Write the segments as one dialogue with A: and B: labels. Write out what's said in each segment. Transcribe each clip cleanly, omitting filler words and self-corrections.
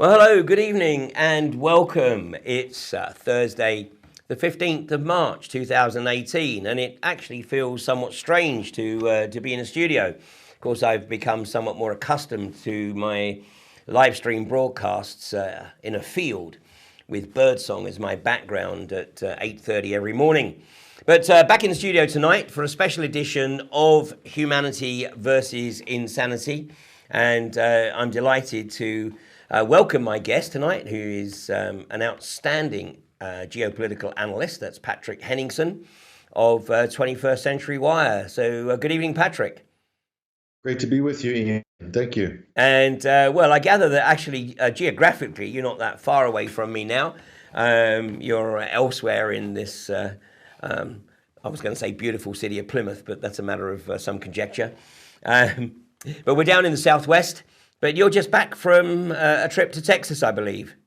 A: Well, hello, good evening and welcome. It's Thursday, the 15th of March, 2018, and it actually feels somewhat strange to be in a studio. Of course, I've become somewhat more accustomed to my live stream broadcasts in a field with birdsong as my background at 8:30 every morning. But back in the studio tonight for a special edition of Humanity versus Insanity, and I'm delighted to welcome my guest tonight, who is an outstanding geopolitical analyst. That's Patrick Henningsen of 21st Century Wire. So good evening, Patrick.
B: Great to be with you, Ian. Thank you.
A: And well, I gather that actually geographically you're not that far away from me now. You're elsewhere in this, I was going to say beautiful city of Plymouth, but that's a matter of some conjecture. But we're down in the southwest. But you're just back from a trip to Texas, I believe.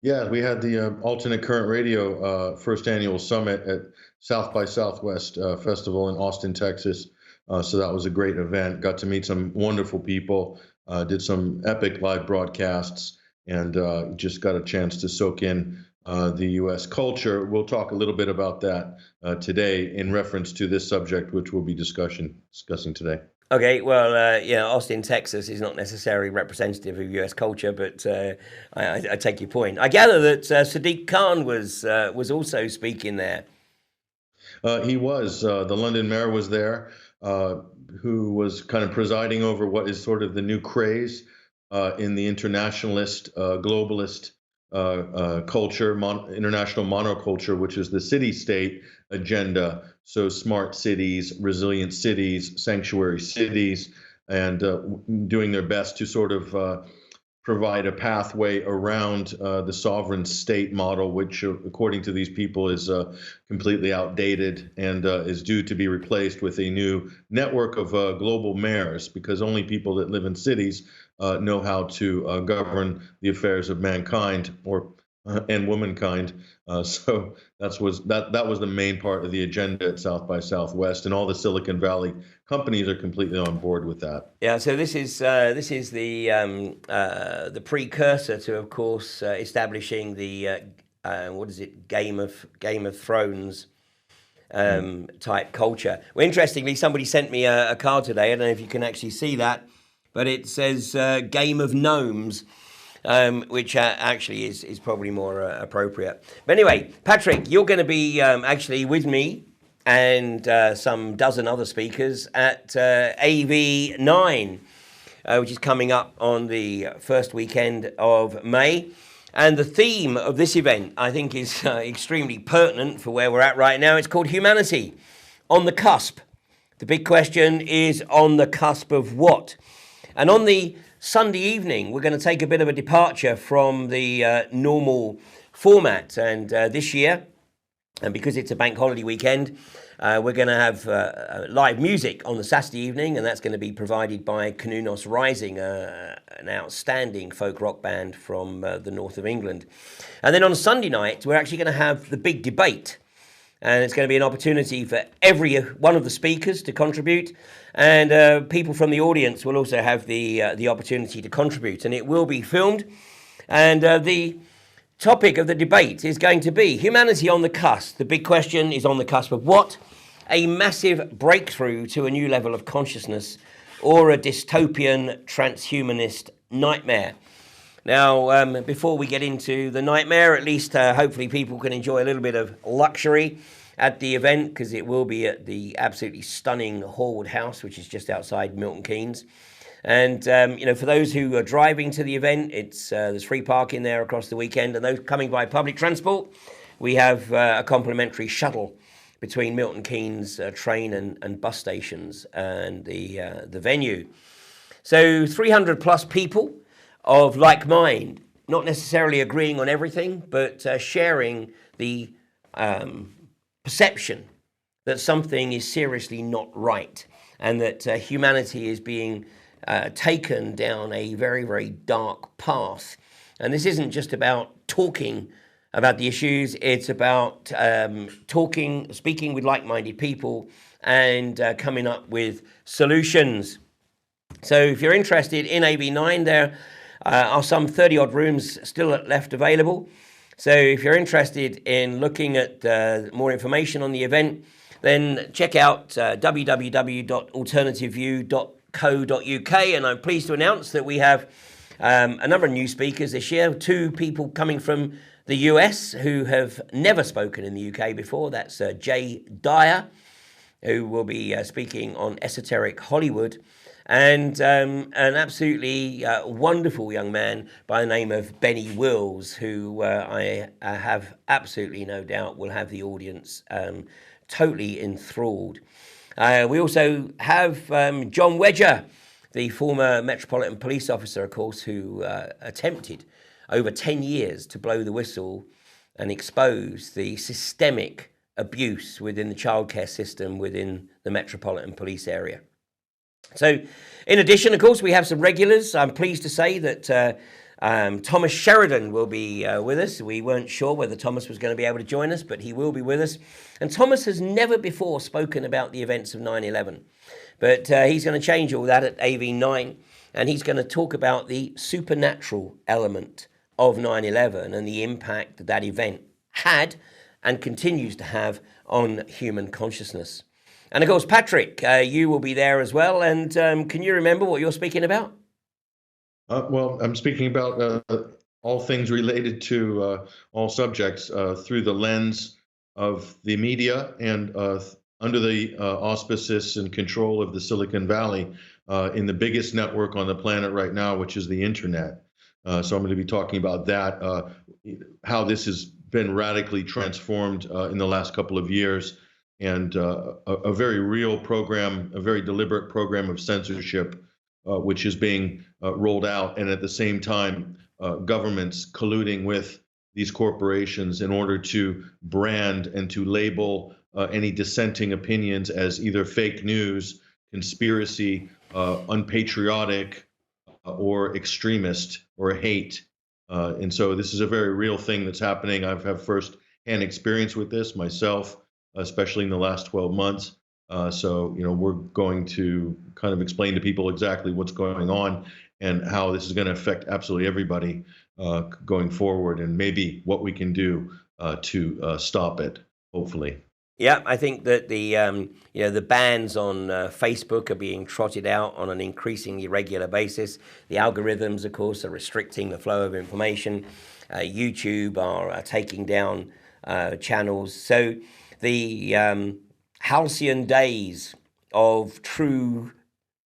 B: Yeah, we had the Alternate Current Radio first annual summit at South by Southwest Festival in Austin, Texas. So that was a great event. Got to meet some wonderful people, did some epic live broadcasts, and just got a chance to soak in the U.S. culture. We'll talk a little bit about that today in reference to this subject, which we'll be discussing today.
A: Okay, well, yeah, Austin, Texas is not necessarily representative of U.S. culture, but I take your point. I gather that Sadiq Khan was also speaking there.
B: He was. The London mayor was there, who was kind of presiding over what is sort of the new craze in the internationalist, globalist culture, international monoculture, which is the city-state agenda. So smart cities, resilient cities, sanctuary cities, and doing their best to sort of provide a pathway around the sovereign state model, which according to these people is completely outdated and is due to be replaced with a new network of global mayors, because only people that live in cities know how to govern the affairs of mankind and womankind. So that was the main part of the agenda at South by Southwest, and all the Silicon Valley companies are completely on board with that.
A: Yeah, so this is the precursor to, of course, establishing the Game of Thrones type culture. Well, interestingly, somebody sent me a card today. I don't know if you can actually see that, but it says Game of Gnomes. Which actually is probably more appropriate. But anyway, Patrick, you're going to be actually with me and some dozen other speakers at AV9, which is coming up on the first weekend of May. And the theme of this event, I think, is extremely pertinent for where we're at right now. It's called Humanity on the Cusp. The big question is, on the cusp of what? And on the Sunday evening, we're going to take a bit of a departure from the normal format. And this year, and because it's a bank holiday weekend, we're going to have live music on the Saturday evening, and that's going to be provided by Canunos Rising, an outstanding folk rock band from the north of England. And then on Sunday night, we're actually going to have the big debate. And it's going to be an opportunity for every one of the speakers to contribute, and people from the audience will also have the opportunity to contribute. And it will be filmed. And the topic of the debate is going to be humanity on the cusp. The big question is, on the cusp of what? A massive breakthrough to a new level of consciousness, or a dystopian transhumanist nightmare. Now, before we get into the nightmare, at least hopefully people can enjoy a little bit of luxury at the event, because it will be at the absolutely stunning Horwood House, which is just outside Milton Keynes. And, for those who are driving to the event, there's free parking there across the weekend. And those coming by public transport, we have a complimentary shuttle between Milton Keynes train and bus stations and the venue. So 300 plus people of like mind, not necessarily agreeing on everything, but sharing the perception that something is seriously not right, and that humanity is being taken down a very, very dark path. And this isn't just about talking about the issues, it's about speaking with like-minded people and coming up with solutions. So if you're interested in AV9, there are some 30-odd rooms still left available. So if you're interested in looking at more information on the event, then check out www.alternativeview.co.uk. And I'm pleased to announce that we have a number of new speakers this year. 2 people coming from the US who have never spoken in the UK before. That's Jay Dyer, who will be speaking on esoteric Hollywood, and an absolutely wonderful young man by the name of Benny Wills, who I have absolutely no doubt will have the audience totally enthralled. We also have John Wedger, the former Metropolitan Police officer, of course, who attempted over 10 years to blow the whistle and expose the systemic abuse within the childcare system within the Metropolitan Police area. So, in addition, of course, we have some regulars. I'm pleased to say that Thomas Sheridan will be with us. We weren't sure whether Thomas was going to be able to join us, but he will be with us. And Thomas has never before spoken about the events of 9/11, but he's going to change all that at AV9, and he's going to talk about the supernatural element of 9/11 and the impact that that event had and continues to have on human consciousness. And of course, Patrick, you will be there as well. And can you remember what you're speaking about?
B: Well, I'm speaking about all things related to all subjects through the lens of the media and under the auspices and control of the Silicon Valley in the biggest network on the planet right now, which is the internet. So I'm going to be talking about that, how this has been radically transformed in the last couple of years, and a very real program, a very deliberate program of censorship, which is being rolled out, and at the same time, governments colluding with these corporations in order to brand and to label any dissenting opinions as either fake news, conspiracy, unpatriotic, or extremist or hate. And so this is a very real thing that's happening. I've had first-hand experience with this myself, especially in the last 12 months. So, we're going to kind of explain to people exactly what's going on and how this is going to affect absolutely everybody going forward, and maybe what we can do to stop it, hopefully.
A: Yeah, I think that the bans on Facebook are being trotted out on an increasingly regular basis. The algorithms, of course, are restricting the flow of information. YouTube are taking down channels. So the halcyon days of true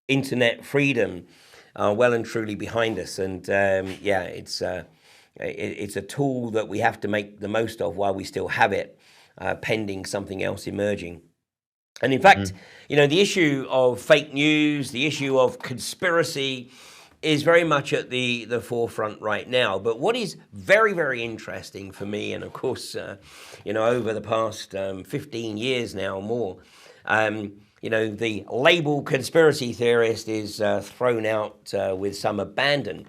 A: internet freedom are well and truly behind us. And it's a tool that we have to make the most of while we still have it. Pending something else emerging. And in fact, the issue of fake news, the issue of conspiracy is very much at the forefront right now. But what is very, very interesting for me, and of course, over the past 15 years now or more, the label conspiracy theorist is thrown out with some abandon.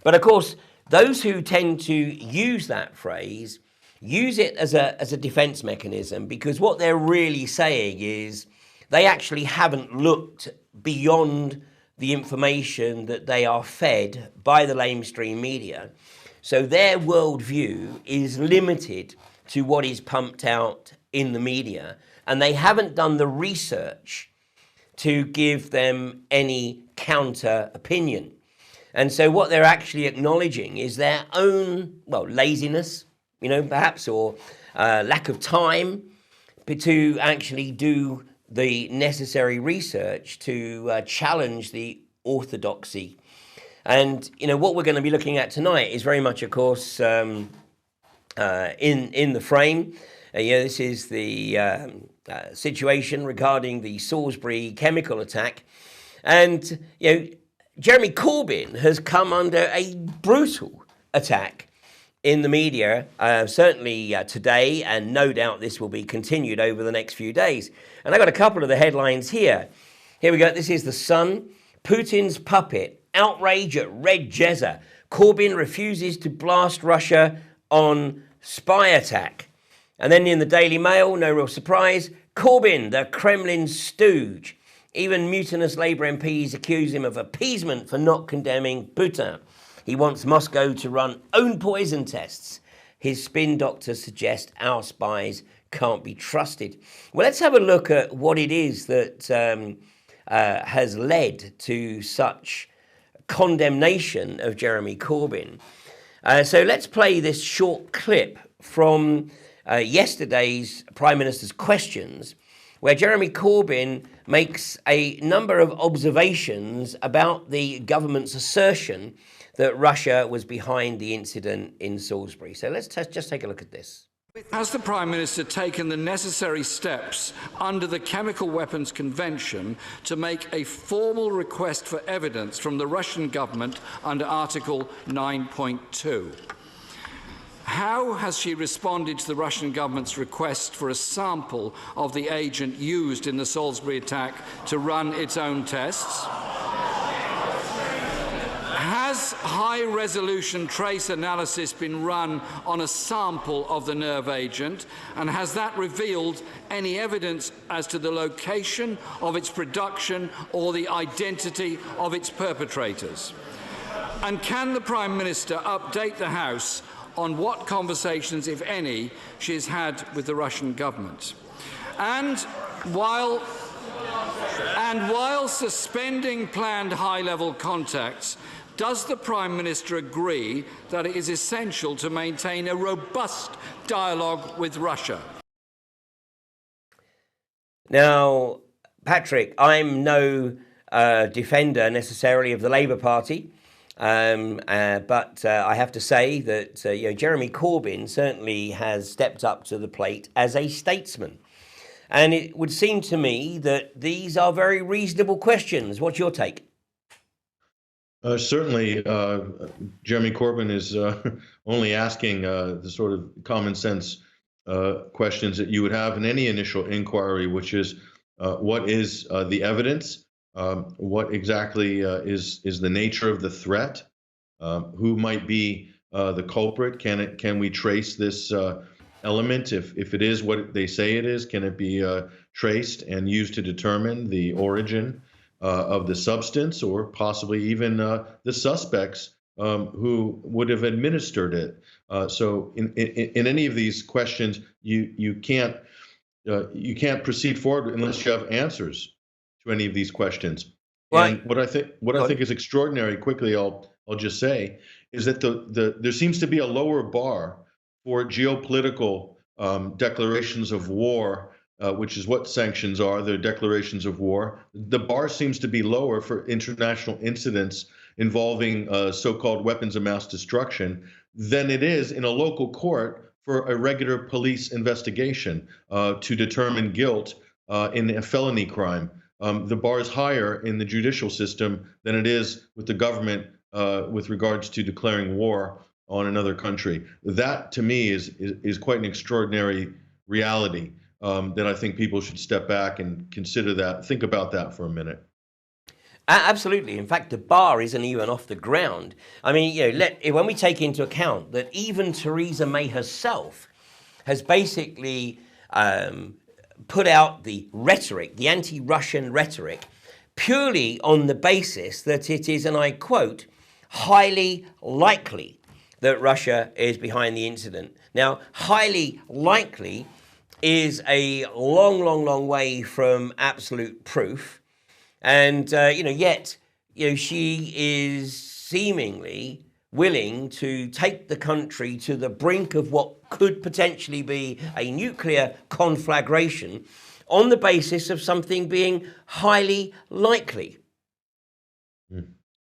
A: But of course, those who tend to use that phrase use it as a defense mechanism, because what they're really saying is they actually haven't looked beyond the information that they are fed by the mainstream media. So their worldview is limited to what is pumped out in the media, and they haven't done the research to give them any counter opinion. And so what they're actually acknowledging is their own, laziness, perhaps, or lack of time to actually do the necessary research to challenge the orthodoxy. And, what we're going to be looking at tonight is very much, of course, in the frame. This is the situation regarding the Salisbury chemical attack. And, Jeremy Corbyn has come under a brutal attack in the media, certainly today, and no doubt this will be continued over the next few days. And I got a couple of the headlines here. Here we go. This is The Sun. Putin's puppet, outrage at Red Jezza. Corbyn refuses to blast Russia on spy attack. And then in the Daily Mail, no real surprise, Corbyn, the Kremlin stooge. Even mutinous Labour MPs accuse him of appeasement for not condemning Putin. He wants Moscow to run own poison tests. His spin doctors suggest our spies can't be trusted. Well, let's have a look at what it is that has led to such condemnation of Jeremy Corbyn. So let's play this short clip from yesterday's Prime Minister's questions, where Jeremy Corbyn makes a number of observations about the government's assertion that Russia was behind the incident in Salisbury. So let's just take a look at this.
C: Has the Prime Minister taken the necessary steps under the Chemical Weapons Convention to make a formal request for evidence from the Russian government under Article 9.2? How has she responded to the Russian government's request for a sample of the agent used in the Salisbury attack to run its own tests? Has high-resolution trace analysis been run on a sample of the nerve agent, and has that revealed any evidence as to the location of its production or the identity of its perpetrators? And can the Prime Minister update the House on what conversations, if any, she has had with the Russian government? And while suspending planned high-level contacts, does the Prime Minister agree that it is essential to maintain a robust dialogue with Russia?
A: Now, Patrick, I'm no defender necessarily of the Labour Party, but I have to say that Jeremy Corbyn certainly has stepped up to the plate as a statesman. And it would seem to me that these are very reasonable questions. What's your take?
B: Certainly, Jeremy Corbyn is only asking the sort of common sense questions that you would have in any initial inquiry, which is what is the evidence? What exactly is the nature of the threat? Who might be the culprit? Can we trace this element? If it is what they say it is, can it be traced and used to determine the origin of the substance, or possibly even the suspects who would have administered it? So in any of these questions, you can't proceed forward unless you have answers to any of these questions. Right. And what I think is extraordinary, quickly I'll just say, is that there seems to be a lower bar for geopolitical declarations of war, which is what sanctions are. They're declarations of war. The bar seems to be lower for international incidents involving so-called weapons of mass destruction than it is in a local court for a regular police investigation to determine guilt in a felony crime. The bar is higher in the judicial system than it is with the government with regards to declaring war on another country. That, to me, is quite an extraordinary reality that I think people should step back and consider that, think about that for a minute.
A: Absolutely. In fact, the bar isn't even off the ground. I mean, when we take into account that even Theresa May herself has basically put out the rhetoric, the anti-Russian rhetoric, purely on the basis that it is, and I quote, highly likely that Russia is behind the incident. Now, highly likely is a long, long, long way from absolute proof. And, yet, she is seemingly willing to take the country to the brink of what could potentially be a nuclear conflagration on the basis of something being highly likely.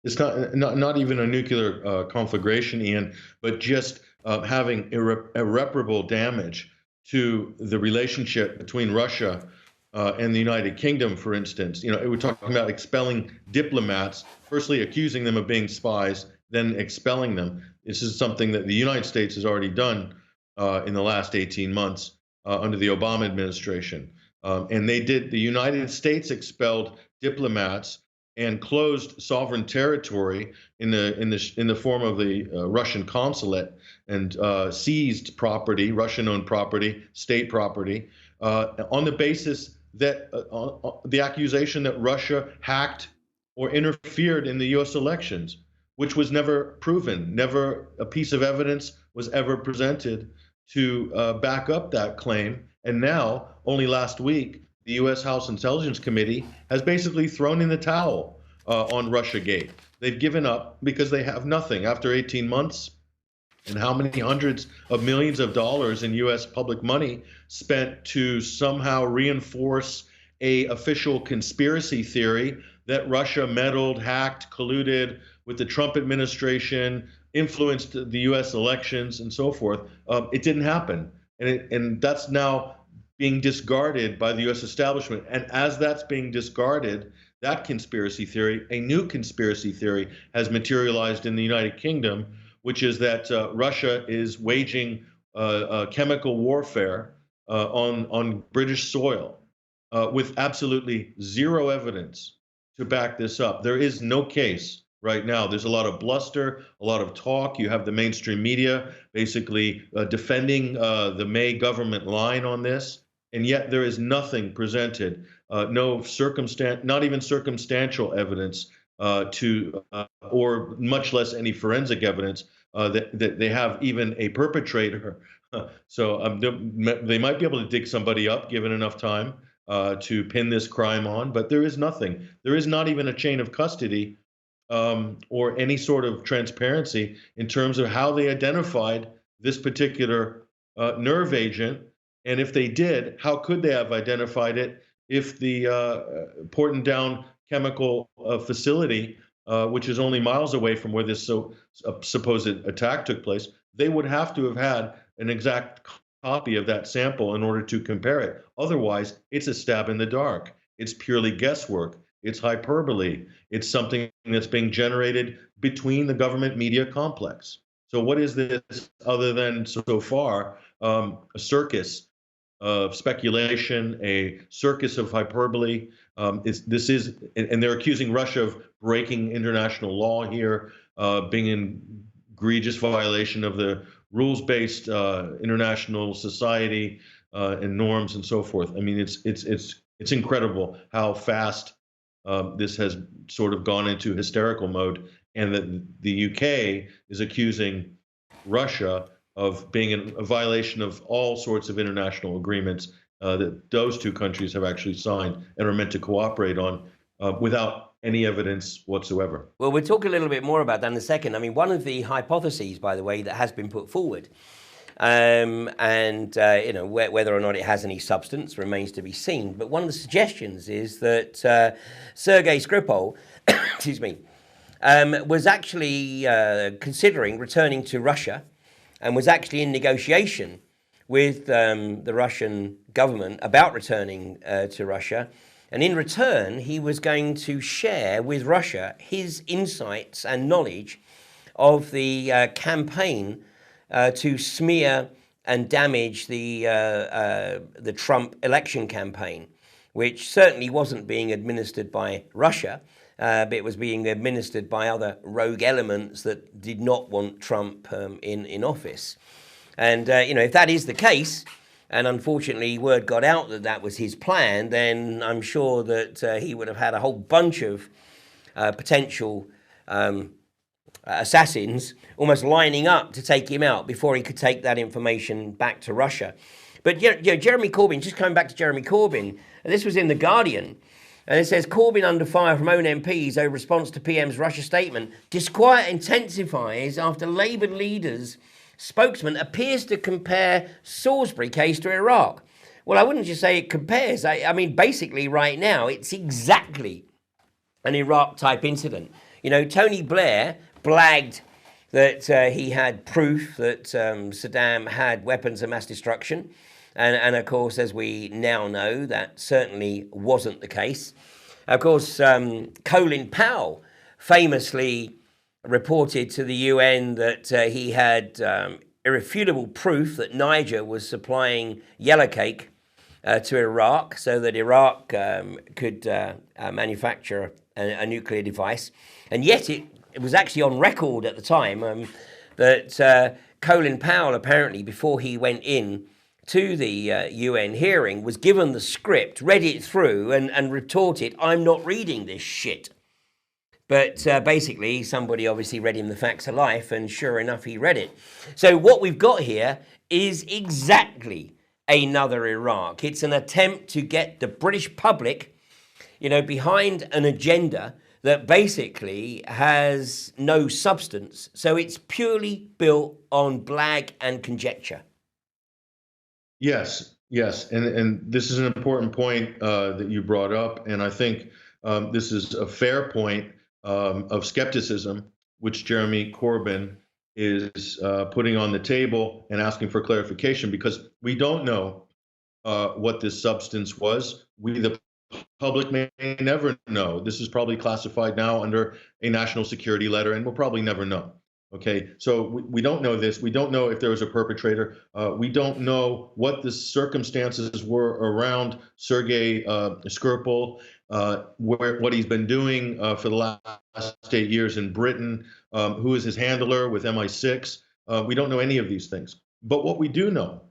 B: It's not even a nuclear conflagration, Ian, but just having irreparable damage to the relationship between Russia and the United Kingdom, for instance. We're talking about expelling diplomats, firstly accusing them of being spies, then expelling them. This is something that the United States has already done in the last 18 months under the Obama administration. And the United States expelled diplomats and closed sovereign territory in the form of the Russian consulate, and seized property, Russian-owned property, state property, on the basis that the accusation that Russia hacked or interfered in the U.S. elections. which was never proven. Never a piece of evidence was ever presented to back up that claim. And now, only last week, the U.S. House Intelligence Committee has basically thrown in the towel on Russiagate. They've given up because they have nothing. After 18 months, and how many hundreds of millions of dollars in U.S. public money spent to somehow reinforce a official conspiracy theory that Russia meddled, hacked, colluded with the Trump administration, influenced the U.S. elections, and so forth. It didn't happen, and that's now being discarded by the U.S. establishment. And as that's being discarded, that conspiracy theory, a new conspiracy theory, has materialized in the United Kingdom, which is that Russia is waging chemical warfare on British soil with absolutely zero evidence to back this up. There is no case right now. There's a lot of bluster, a lot of talk. You have the mainstream media basically defending the May government line on this, and yet there is nothing presented, not even circumstantial evidence or much less any forensic evidence that they have even a perpetrator. So they might be able to dig somebody up given enough time to pin this crime on, but there is nothing. There is not even a chain of custody or any sort of transparency in terms of how they identified this particular nerve agent. And if they did, how could they have identified it if the Portondown chemical facility, which is only miles away from where this supposed attack took place, they would have to have had an exact copy of that sample in order to compare it. Otherwise, it's a stab in the dark. It's purely guesswork. It's hyperbole. It's something that's being generated between the government media complex. So what is this other than so far a circus of speculation, a circus of hyperbole? And they're accusing Russia of breaking international law here, being in egregious violation of the rules-based international society and norms and so forth. I mean, it's incredible how fast this has sort of gone into hysterical mode, and that the UK is accusing Russia of being in a violation of all sorts of international agreements that those two countries have actually signed and are meant to cooperate on without any evidence whatsoever.
A: Well, we'll talk a little bit more about that in a second. I mean, one of the hypotheses, by the way, that has been put forward, whether or not it has any substance remains to be seen. But one of the suggestions is that Sergei Skripal, excuse me, was actually considering returning to Russia, and was actually in negotiation with the Russian government about returning to Russia. And in return, he was going to share with Russia his insights and knowledge of the campaign to smear and damage the Trump election campaign, which certainly wasn't being administered by Russia, but it was being administered by other rogue elements that did not want Trump in office. And, if that is the case, and unfortunately word got out that that was his plan, then I'm sure that he would have had a whole bunch of potential assassins almost lining up to take him out before he could take that information back to Russia. But Jeremy Corbyn, just coming back to Jeremy Corbyn, and this was in The Guardian, and it says, Corbyn under fire from own MPs over response to PM's Russia statement. Disquiet intensifies after Labour leaders' spokesman appears to compare Salisbury case to Iraq. Well, I wouldn't just say it compares. I mean, basically right now, it's exactly an Iraq-type incident. Tony Blair blagged that he had proof that Saddam had weapons of mass destruction. And of course, as we now know, that certainly wasn't the case. Of course, Colin Powell famously reported to the UN that he had irrefutable proof that Niger was supplying yellow cake to Iraq so that Iraq could manufacture a nuclear device. And yet it was actually on record at the time that Colin Powell, apparently, before he went in to the UN hearing, was given the script, read it through and retorted, I'm not reading this shit. But basically, somebody obviously read him the facts of life, and sure enough, he read it. So what we've got here is exactly another Iraq. It's an attempt to get the British public, behind an agenda that basically has no substance. So it's purely built on blag and conjecture.
B: Yes, yes, and this is an important point that you brought up, and I think this is a fair point of skepticism, which Jeremy Corbyn is putting on the table and asking for clarification, because we don't know what this substance was. We, the public, may never know. This is probably classified now under a national security letter, and we'll probably never know. Okay, so we don't know this. We don't know if there was a perpetrator. We don't know what the circumstances were around Sergei Skripal, what he's been doing for the last 8 years in Britain, who is his handler with MI6. We don't know any of these things. But what we do know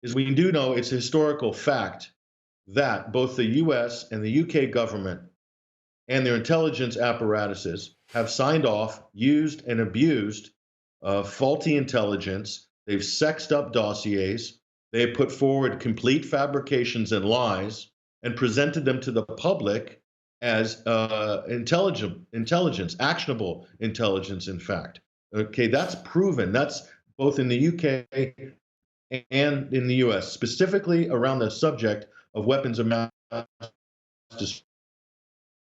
B: is it's a historical fact that both the US and the UK government and their intelligence apparatuses have signed off, used, and abused faulty intelligence. They've sexed up dossiers. They have put forward complete fabrications and lies and presented them to the public as intelligence, actionable intelligence, in fact. Okay, that's proven. That's both in the UK and in the US, specifically around the subject of weapons of mass destruction.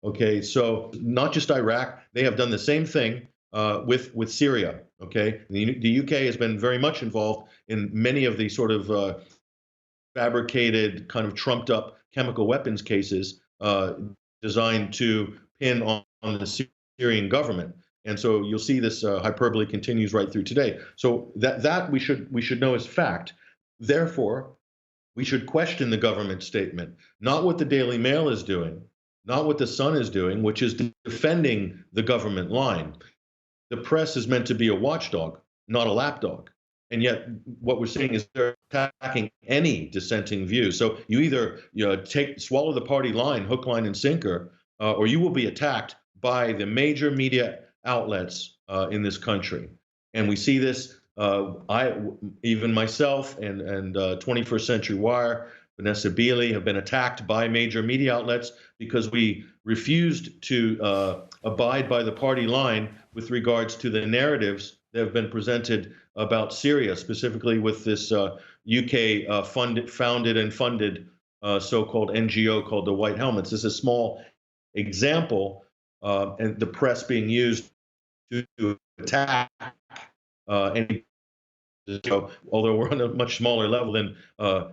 B: Okay, so not just Iraq, they have done the same thing with Syria. Okay, the UK has been very much involved in many of the sort of fabricated, kind of trumped up chemical weapons cases designed to pin on the Syrian government. And so you'll see this hyperbole continues right through today. So that we should know as fact. Therefore, we should question the government statement, not what the Daily Mail is doing, not what the Sun is doing, which is defending the government line. The press is meant to be a watchdog, not a lapdog. And yet what we're seeing is they're attacking any dissenting view. So you either swallow the party line, hook, line, and sinker, or you will be attacked by the major media outlets in this country. And we see this, even myself and 21st Century Wire, Vanessa Beeley, have been attacked by major media outlets because we refused to abide by the party line with regards to the narratives that have been presented about Syria, specifically with this UK founded and funded so-called NGO called the White Helmets. This is a small example, and the press being used to attack any. So, although we're on a much smaller level than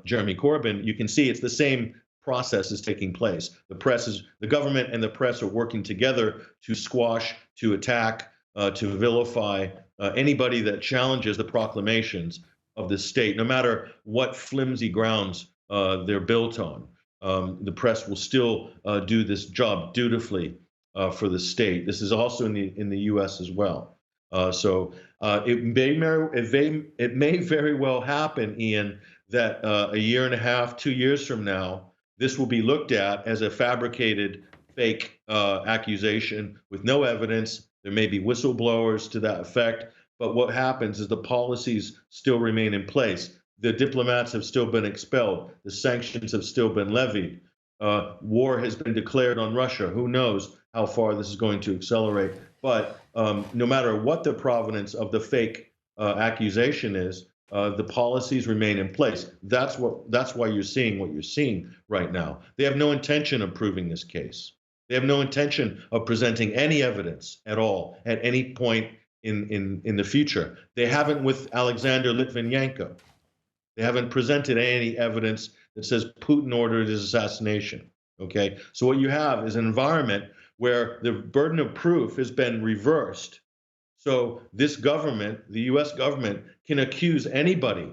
B: Jeremy Corbyn, you can see it's the same process is taking place. The government and the press are working together to squash, to attack, to vilify anybody that challenges the proclamations of the state, no matter what flimsy grounds they're built on. The press will still do this job dutifully for the state. This is also in the U.S. as well. So it may very well happen, Ian, that a year and a half, 2 years from now, this will be looked at as a fabricated, fake accusation with no evidence. There may be whistleblowers to that effect, but what happens is the policies still remain in place. The diplomats have still been expelled. The sanctions have still been levied. War has been declared on Russia. Who knows how far this is going to accelerate? But no matter what the provenance of the fake accusation is, the policies remain in place. That's why you're seeing what you're seeing right now. They have no intention of proving this case. They have no intention of presenting any evidence at all at any point in the future. They haven't with Alexander Litvinenko. They haven't presented any evidence that says Putin ordered his assassination. Okay, so what you have is an environment where the burden of proof has been reversed. So this government, the U.S. government, can accuse anybody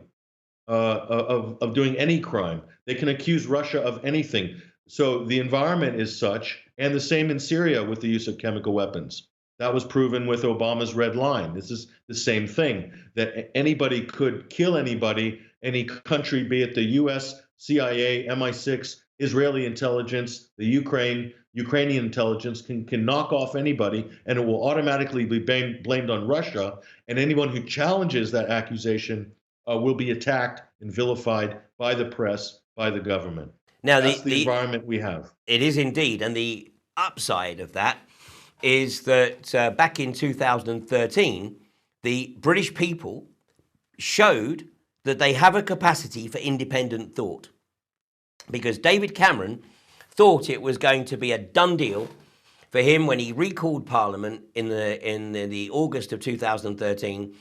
B: of doing any crime. They can accuse Russia of anything. So the environment is such, and the same in Syria with the use of chemical weapons. That was proven with Obama's red line. This is the same thing, that anybody could kill anybody, any country, be it the U.S., CIA, MI6, Israeli intelligence, the Ukraine, Ukrainian intelligence can knock off anybody, and it will automatically be blamed on Russia. And anyone who challenges that accusation will be attacked and vilified by the press, by the government.
A: Now,
B: That's the environment we have.
A: It is indeed. And the upside of that is that back in 2013, the British people showed that they have a capacity for independent thought. Because David Cameron thought it was going to be a done deal for him when he recalled Parliament in the August of 2013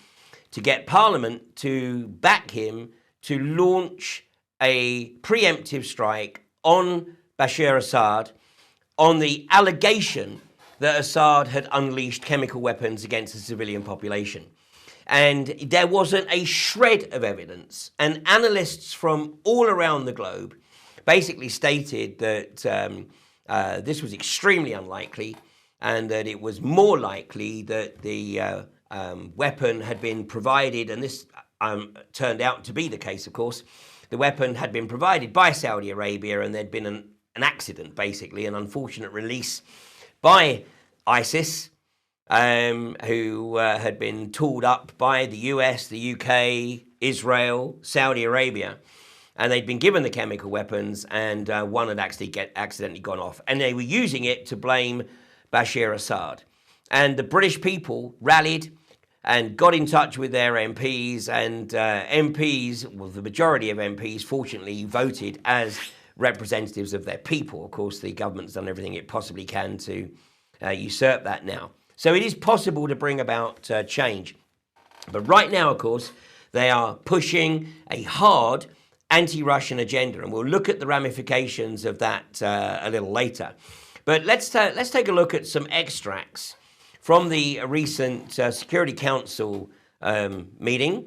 A: to get Parliament to back him to launch a preemptive strike on Bashar Assad on the allegation that Assad had unleashed chemical weapons against the civilian population. And there wasn't a shred of evidence. And analysts from all around the globe basically stated that this was extremely unlikely and that it was more likely that the weapon had been provided, and this turned out to be the case, of course. The weapon had been provided by Saudi Arabia, and there'd been an accident, basically, an unfortunate release by ISIS, who had been tooled up by the US, the UK, Israel, Saudi Arabia. And they'd been given the chemical weapons, and one had actually accidentally gone off. And they were using it to blame Bashar Assad. And the British people rallied and got in touch with their MPs, and MPs, well, the majority of MPs, fortunately, voted as representatives of their people. Of course, the government's done everything it possibly can to usurp that now. So it is possible to bring about change. But right now, of course, they are pushing a hard anti-Russian agenda, and we'll look at the ramifications of that a little later. But let's take a look at some extracts from the recent Security Council meeting.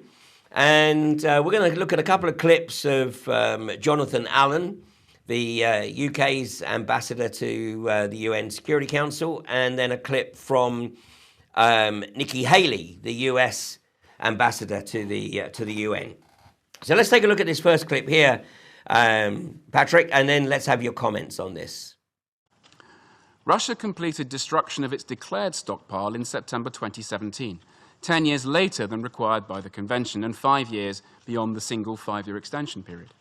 A: And we're going to look at a couple of clips of Jonathan Allen, the UK's ambassador to the UN Security Council, and then a clip from Nikki Haley, the US ambassador to the UN. So let's take a look at this first clip here, Patrick, and then let's have your comments on this.
D: Russia completed destruction of its declared stockpile in September 2017, 10 years later than required by the Convention and 5 years beyond the single 5-year extension period.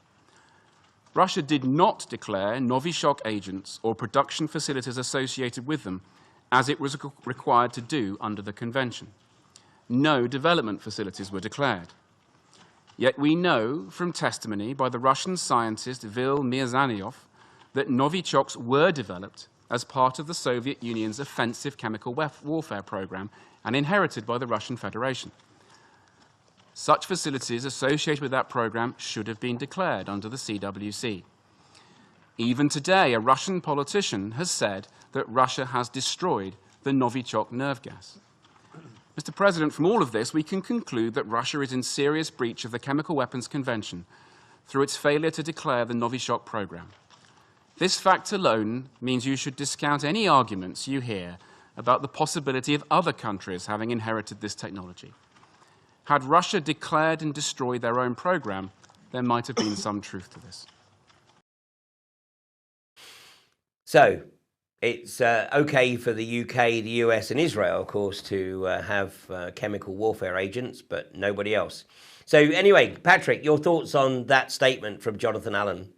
D: Russia did not declare Novichok agents or production facilities associated with them, as it was required to do under the Convention. No development facilities were declared. Yet we know from testimony by the Russian scientist Vil Mirzanyov that Novichoks were developed as part of the Soviet Union's offensive chemical warfare program and inherited by the Russian Federation. Such facilities associated with that program should have been declared under the CWC. Even today, a Russian politician has said that Russia has destroyed the Novichok nerve gas. Mr. President, from all of this, we can conclude that Russia is in serious breach of the Chemical Weapons Convention through its failure to declare the Novichok program. This fact alone means you should discount any arguments you hear about the possibility of other countries having inherited this technology. Had Russia declared and destroyed their own program, there might have been some truth to this.
A: So, it's okay for the UK, the US and Israel, of course, to have chemical warfare agents, but nobody else. So anyway, Patrick, your thoughts on that statement from Jonathan Allen?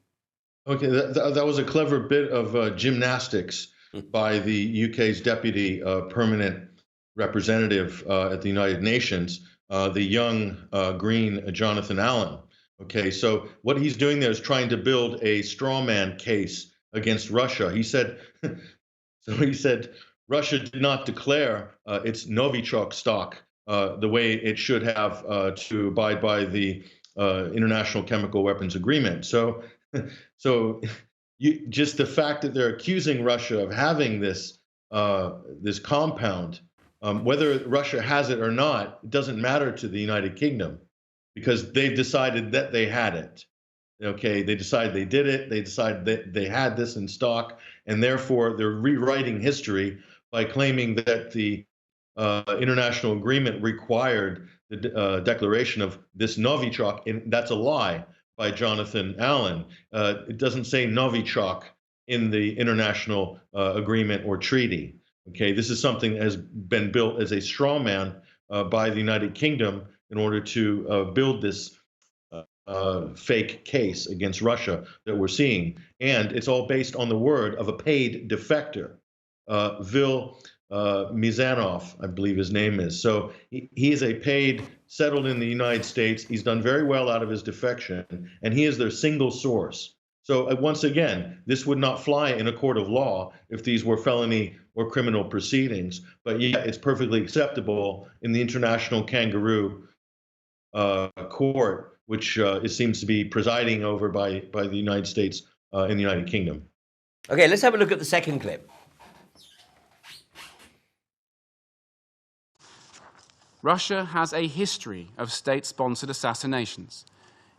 B: Okay, that was a clever bit of gymnastics by the UK's deputy permanent representative at the United Nations, the young green Jonathan Allen. Okay, so what he's doing there is trying to build a straw man case against Russia. He said, Russia did not declare its Novichok stock the way it should have to abide by the International Chemical Weapons Agreement. So just the fact that they're accusing Russia of having this this compound, whether Russia has it or not, it doesn't matter to the United Kingdom, because they've decided that they had it. Okay, they decided they did it. They decided that they had this in stock, and therefore they're rewriting history by claiming that the international agreement required the declaration of this Novichok, and that's a lie by Jonathan Allen. It doesn't say Novichok in the international agreement or treaty. Okay, this is something that has been built as a straw man by the United Kingdom in order to build this fake case against Russia that we're seeing. And it's all based on the word of a paid defector, Vil Mizanov, I believe his name is. So he is a paid, settled in the United States. He's done very well out of his defection, and he is their single source. So once again, this would not fly in a court of law if these were felony or criminal proceedings, but yet it's perfectly acceptable in the international kangaroo court, which it seems to be presiding over by the United States and the United Kingdom.
A: Okay, let's have a look at the second clip.
D: Russia has a history of state-sponsored assassinations,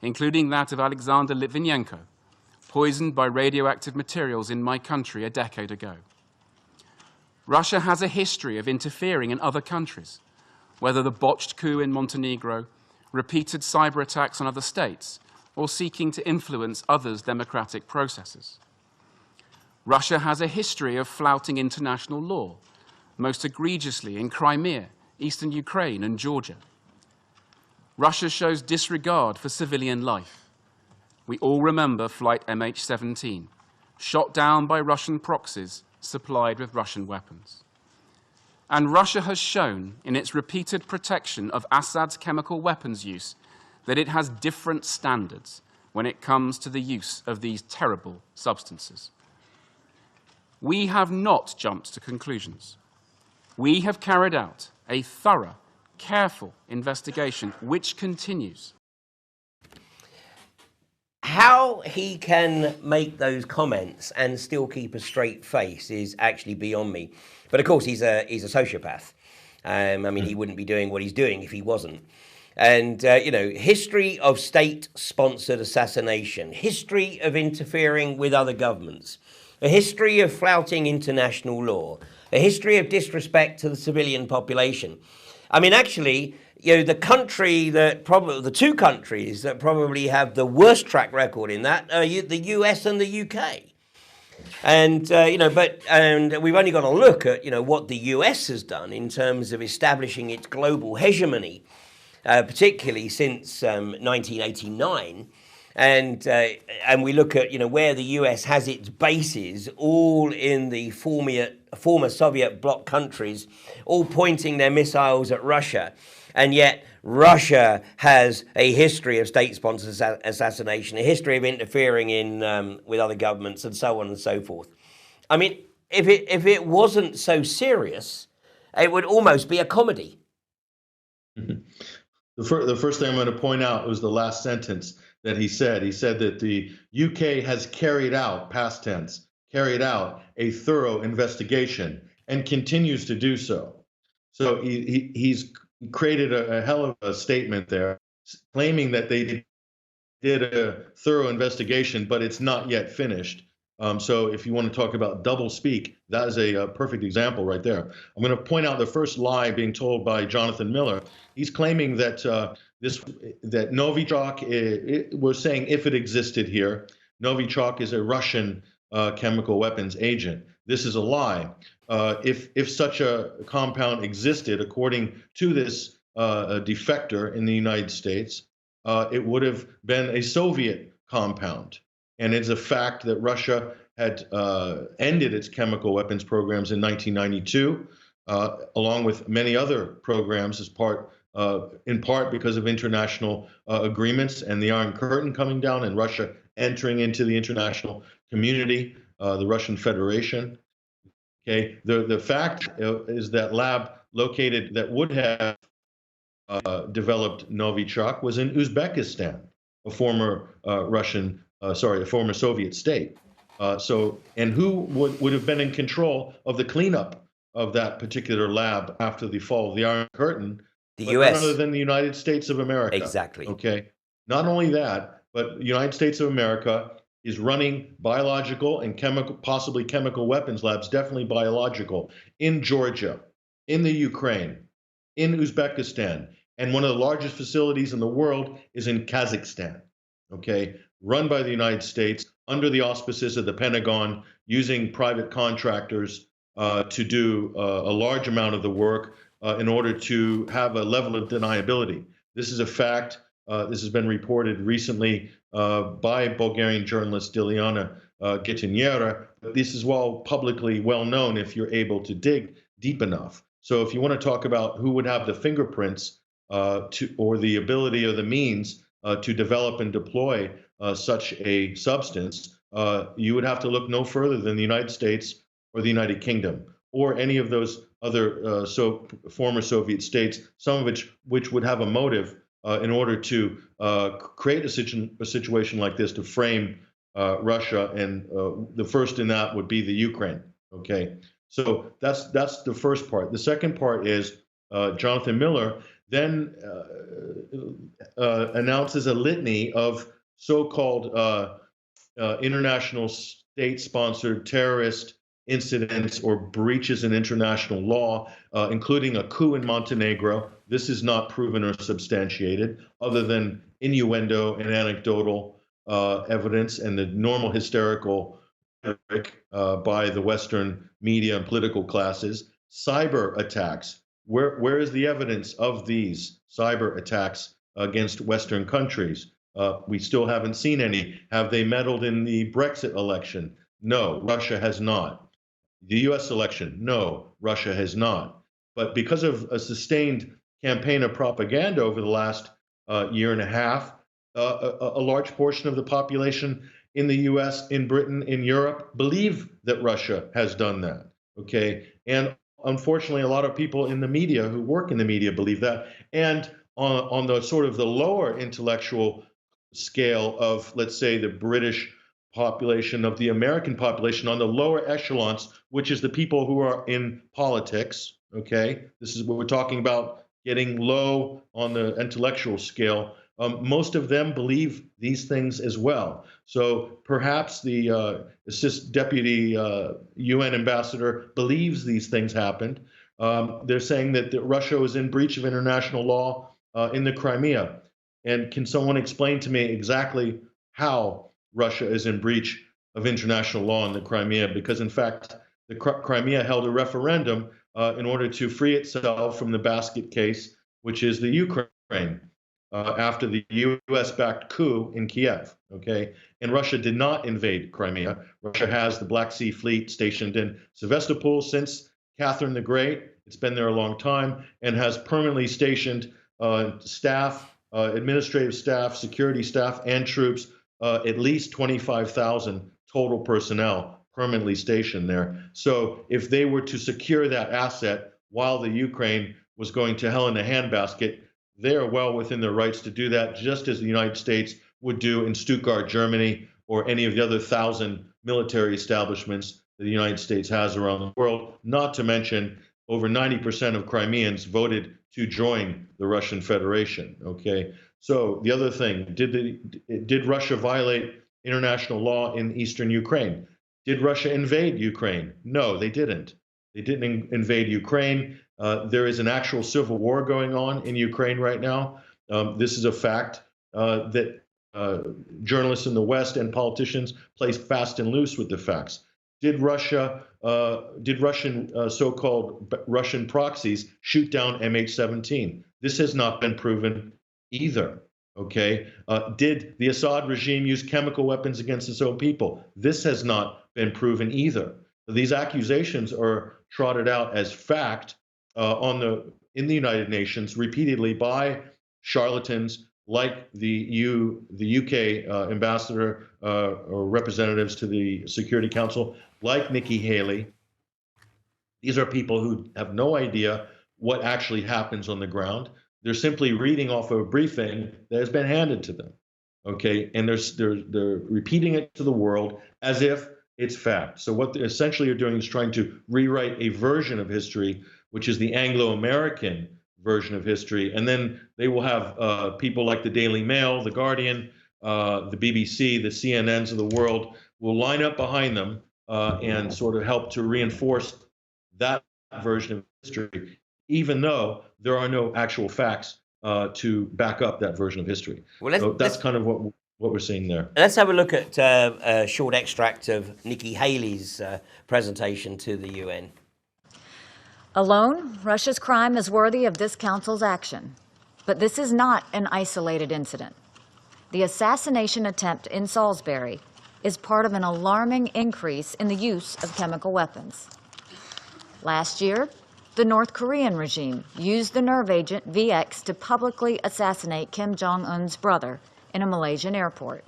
D: including that of Alexander Litvinenko, poisoned by radioactive materials in my country a decade ago. Russia has a history of interfering in other countries, whether the botched coup in Montenegro, repeated cyber attacks on other states, or seeking to influence others' democratic processes. Russia has a history of flouting international law, most egregiously in Crimea, eastern Ukraine, and Georgia. Russia shows disregard for civilian life. We all remember Flight MH17, shot down by Russian proxies supplied with Russian weapons. And Russia has shown, in its repeated protection of Assad's chemical weapons use, that it has different standards when it comes to the use of these terrible substances. We have not jumped to conclusions. We have carried out a thorough, careful investigation which continues.
A: How he can make those comments and still keep a straight face is actually beyond me. But of course, he's a sociopath. I mean, he wouldn't be doing what he's doing if he wasn't. And, you know, history of state-sponsored assassination, history of interfering with other governments, a history of flouting international law, a history of disrespect to the civilian population. I mean, actually, you know, the two countries that probably have the worst track record in that are the US and the UK. And, you know, and we've only got to look at, you know, what the US has done in terms of establishing its global hegemony, particularly since 1989. And we look at, you know, where the US has its bases, all in the former Soviet bloc countries, all pointing their missiles at Russia. And yet Russia has a history of state-sponsored assassination, a history of interfering in with other governments, and so on and so forth. I mean, if it wasn't so serious, it would almost be a comedy.
B: Mm-hmm. The first thing I'm going to point out was the last sentence that he said. He said that the UK has carried out, past tense, carried out a thorough investigation and continues to do so. So he's created a hell of a statement there, claiming that they did a thorough investigation, but it's not yet finished. So if you want to talk about double speak, that is a perfect example right there. I'm going to point out the first lie being told by Jonathan Miller. He's claiming that that Novichok, we're saying if it existed here, Novichok is a Russian chemical weapons agent. This is a lie. If such a compound existed, according to this defector in the United States, it would have been a Soviet compound. And it's a fact that Russia had ended its chemical weapons programs in 1992, along with many other programs in part because of international agreements and the Iron Curtain coming down and Russia entering into the international community, the Russian Federation. Okay, the fact is that lab located that would have developed Novichok was in Uzbekistan, a former a former Soviet state. And who would have been in control of the cleanup of that particular lab after the fall of the Iron Curtain?
A: The U.S.
B: None other than the United States of America.
A: Exactly.
B: Okay. Not only that, but the United States of America is running biological and possibly chemical weapons labs, definitely biological, in Georgia, in the Ukraine, in Uzbekistan, and one of the largest facilities in the world is in Kazakhstan. Okay. run by the United States under the auspices of the Pentagon, using private contractors to do a large amount of the work in order to have a level of deniability. This is a fact. This has been reported recently by Bulgarian journalist Diliana Gitiniera. This is publicly well known if you're able to dig deep enough. So if you want to talk about who would have the fingerprints or the ability or the means to develop and deploy such a substance, you would have to look no further than the United States or the United Kingdom or any of those other former Soviet states, some of which would have a motive in order to create a situation like this to frame Russia, and the first in that would be the Ukraine. Okay, so that's the first part. The second part is Jonathan Miller then announces a litany of so-called international state-sponsored terrorist incidents or breaches in international law, including a coup in Montenegro. This is not proven or substantiated, other than innuendo and anecdotal evidence and the normal hysterical rhetoric by the Western media and political classes. Cyber attacks. Where is the evidence of these cyber attacks against Western countries? We still haven't seen any. Have they meddled in the Brexit election? No, Russia has not. The US election? No, Russia has not. But because of a sustained campaign of propaganda over the last year and a half, a large portion of the population in the US, in Britain, in Europe believe that Russia has done that. Okay. And unfortunately, a lot of people in the media who work in the media believe that. And on the sort of the lower intellectual scale of, let's say, the British population, of the American population, on the lower echelons, which is the people who are in politics, okay? This is what we're talking about, getting low on the intellectual scale. Most of them believe these things as well. So perhaps the deputy UN ambassador believes these things happened. They're saying that Russia was in breach of international law in the Crimea. And can someone explain to me exactly how Russia is in breach of international law in the Crimea? Because in fact, the Crimea held a referendum in order to free itself from the basket case, which is the Ukraine, after the US-backed coup in Kiev, okay? And Russia did not invade Crimea. Russia has the Black Sea Fleet stationed in Sevastopol since Catherine the Great. It's been there a long time, and has permanently stationed staff, administrative staff, security staff, and troops, at least 25,000 total personnel permanently stationed there. So if they were to secure that asset while the Ukraine was going to hell in a handbasket, they are well within their rights to do that, just as the United States would do in Stuttgart, Germany, or any of the other 1,000 military establishments that the United States has around the world. Not to mention, over 90% of Crimeans voted to join the Russian Federation, okay? So the other thing, did Russia violate international law in eastern Ukraine? Did Russia invade Ukraine? No, they didn't. They didn't invade Ukraine. There is an actual civil war going on in Ukraine right now. This is a fact that journalists in the West and politicians play fast and loose with the facts. Did Russian so-called Russian proxies shoot down MH17? This has not been proven either. Okay. Did the Assad regime use chemical weapons against its own people? This has not been proven either. These accusations are trotted out as fact in the United Nations repeatedly by charlatans like the UK ambassador or representatives to the Security Council, like Nikki Haley. These are people who have no idea what actually happens on the ground. They're simply reading off of a briefing that has been handed to them, okay? And they're repeating it to the world as if it's fact. So what they essentially are doing is trying to rewrite a version of history, which is the Anglo-American version of history. And then they will have people like the Daily Mail, the Guardian, the BBC, the CNNs of the world will line up behind them and sort of help to reinforce that version of history, even though there are no actual facts to back up that version of history.
A: Well,
B: so that's kind of what what we're seeing there.
A: Let's have a look at a short extract of Nikki Haley's presentation to the UN.
E: Alone, Russia's crime is worthy of this Council's action. But this is not an isolated incident. The assassination attempt in Salisbury is part of an alarming increase in the use of chemical weapons. Last year, the North Korean regime used the nerve agent VX to publicly assassinate Kim Jong-un's brother in a Malaysian airport.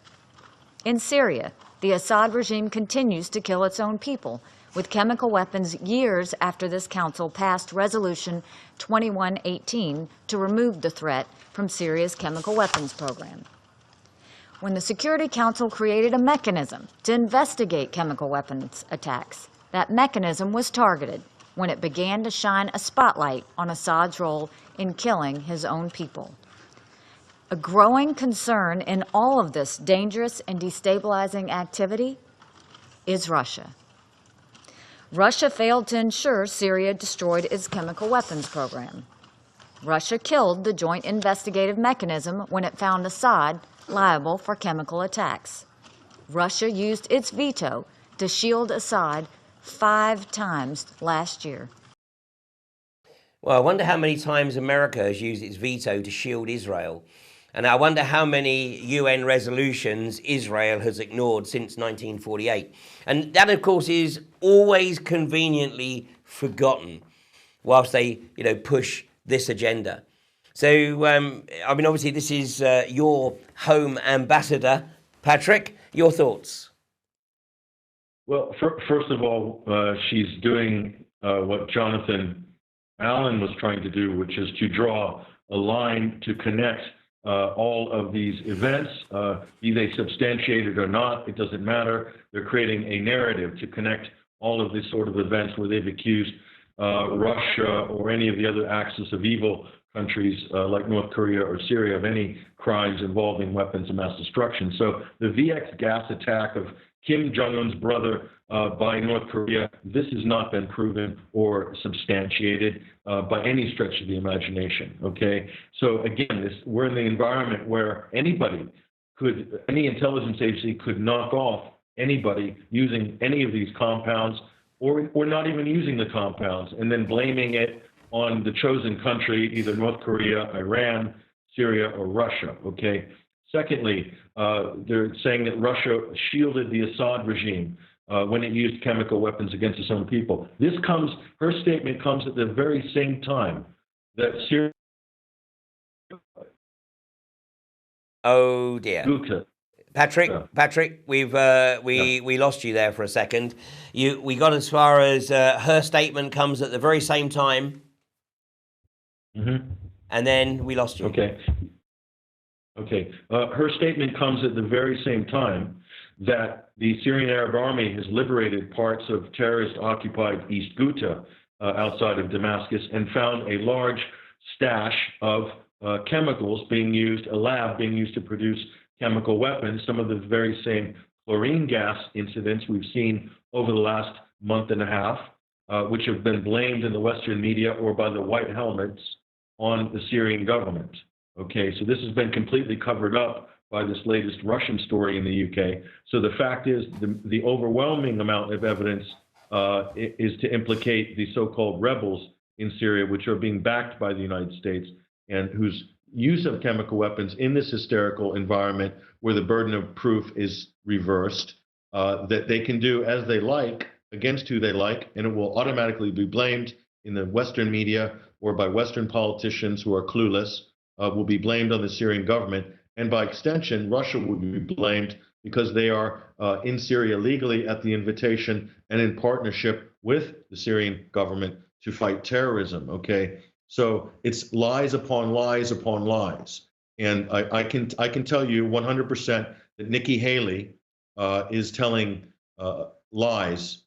E: In Syria, the Assad regime continues to kill its own people with chemical weapons years after this council passed Resolution 2118 to remove the threat from Syria's chemical weapons program. When the Security Council created a mechanism to investigate chemical weapons attacks, that mechanism was targeted when it began to shine a spotlight on Assad's role in killing his own people. A growing concern in all of this dangerous and destabilizing activity is Russia. Russia failed to ensure Syria destroyed its chemical weapons program. Russia killed the Joint Investigative Mechanism when it found Assad liable for chemical attacks. Russia used its veto to shield Assad 5 times last year.
A: Well, I wonder how many times America has used its veto to shield Israel. And I wonder how many UN resolutions Israel has ignored since 1948. And that, of course, is always conveniently forgotten whilst they, push this agenda. So, I mean, obviously, this is your home ambassador. Patrick, your thoughts?
B: Well, first of all, she's doing what Jonathan Allen was trying to do, which is to draw a line to connect all of these events, be they substantiated or not, it doesn't matter. They're creating a narrative to connect all of these sort of events where they've accused Russia or any of the other axis of evil countries like North Korea or Syria of any crimes involving weapons of mass destruction. So the VX gas attack of Kim Jong-un's brother by North Korea, this has not been proven or substantiated by any stretch of the imagination, okay? So again, we're in the environment where any intelligence agency could knock off anybody using any of these compounds or not even using the compounds and then blaming it on the chosen country, either North Korea, Iran, Syria, or Russia, okay? Secondly, they're saying that Russia shielded the Assad regime when it used chemical weapons against its own people. Her statement comes at the very same time that Syria.
A: Oh dear. Patrick,
B: Yeah.
A: Patrick, we lost you there for a second. We got as far as her statement comes at the very same time, and then we lost you.
B: Okay. Her statement comes at the very same time that the Syrian Arab Army has liberated parts of terrorist-occupied East Ghouta outside of Damascus and found a large stash of chemicals being used, a lab being used to produce chemical weapons, some of the very same chlorine gas incidents we've seen over the last month and a half, which have been blamed in the Western media or by the white helmets on the Syrian government. Okay, so this has been completely covered up by this latest Russian story in the UK. So the fact is, the overwhelming amount of evidence is to implicate the so-called rebels in Syria, which are being backed by the United States and whose use of chemical weapons in this hysterical environment where the burden of proof is reversed, that they can do as they like against who they like, and it will automatically be blamed in the Western media or by Western politicians who are clueless, will be blamed on the Syrian government. And by extension, Russia would be blamed because they are in Syria legally at the invitation and in partnership with the Syrian government to fight terrorism, okay? So it's lies upon lies upon lies. And I can tell you 100% that Nikki Haley is telling lies.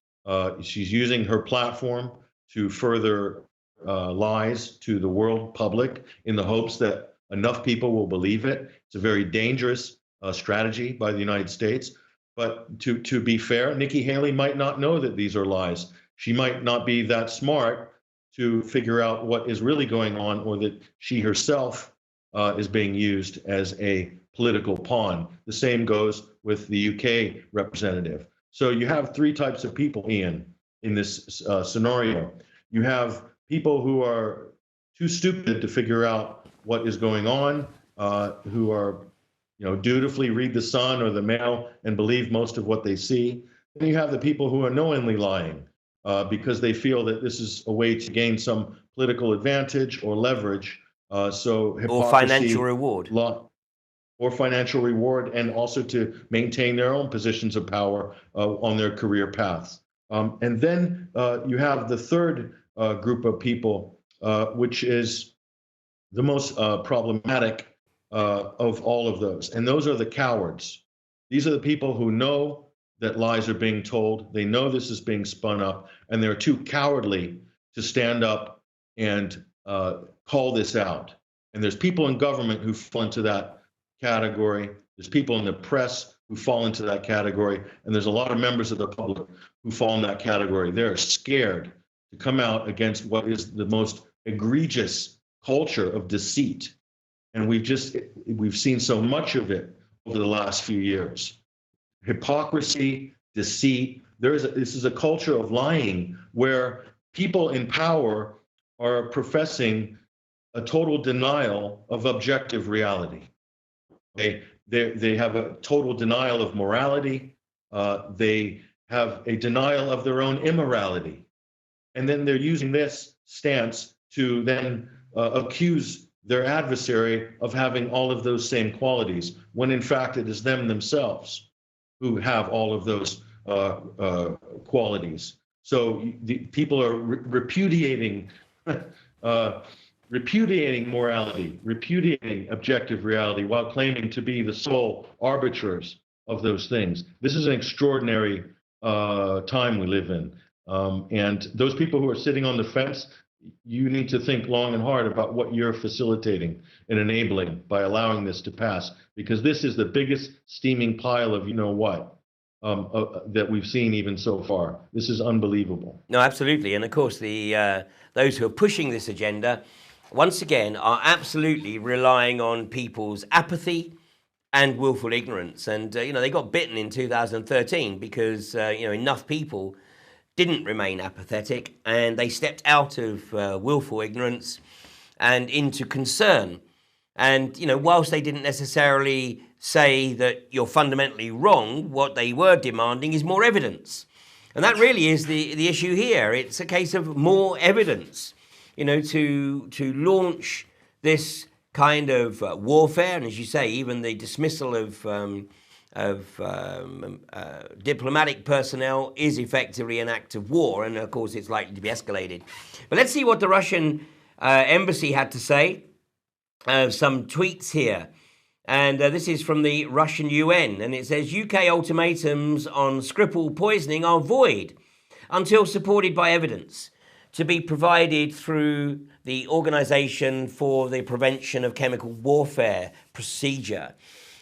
B: She's using her platform to further lies to the world public in the hopes that enough people will believe it. It's a very dangerous strategy by the United States. But to be fair, Nikki Haley might not know that these are lies. She might not be that smart to figure out what is really going on, or that she herself is being used as a political pawn. The same goes with the UK representative. So you have three types of people, Ian, in this scenario. You have people who are too stupid to figure out what is going on, who are, dutifully read the Sun or the Mail and believe most of what they see. Then you have the people who are knowingly lying because they feel that this is a way to gain some political advantage or leverage. So hypocrisy,
A: or financial reward.
B: Or financial reward, and also to maintain their own positions of power on their career paths. And then you have the third group of people, which is the most problematic of all of those. And those are the cowards. These are the people who know that lies are being told. They know this is being spun up, and they're too cowardly to stand up and call this out. And there's people in government who fall into that category. There's people in the press who fall into that category. And there's a lot of members of the public who fall in that category. They're scared to come out against what is the most egregious culture of deceit. And we've seen so much of it over the last few years. Hypocrisy, deceit. This is a culture of lying where people in power are professing a total denial of objective reality. They have a total denial of morality. They have a denial of their own immorality. And then they're using this stance to then accuse their adversary of having all of those same qualities, when in fact it is them themselves who have all of those qualities. So the people are repudiating morality, repudiating objective reality, while claiming to be the sole arbiters of those things. This is an extraordinary time we live in. And those people who are sitting on the fence, you need to think long and hard about what you're facilitating and enabling by allowing this to pass, because this is the biggest steaming pile of what that we've seen even so far. This is unbelievable.
A: No, absolutely. And of course, those who are pushing this agenda, once again, are absolutely relying on people's apathy and willful ignorance. And, they got bitten in 2013 because, enough people didn't remain apathetic, and they stepped out of willful ignorance and into concern. And, whilst they didn't necessarily say that you're fundamentally wrong, what they were demanding is more evidence. And that really is the issue here. It's a case of more evidence, to launch this kind of warfare. And as you say, even the dismissal of diplomatic personnel is effectively an act of war, and of course it's likely to be escalated. But let's see what the Russian embassy had to say. Some tweets here, and this is from the Russian UN, and it says UK ultimatums on Skripal poisoning are void until supported by evidence, to be provided through the Organization for the Prevention of Chemical Warfare procedure.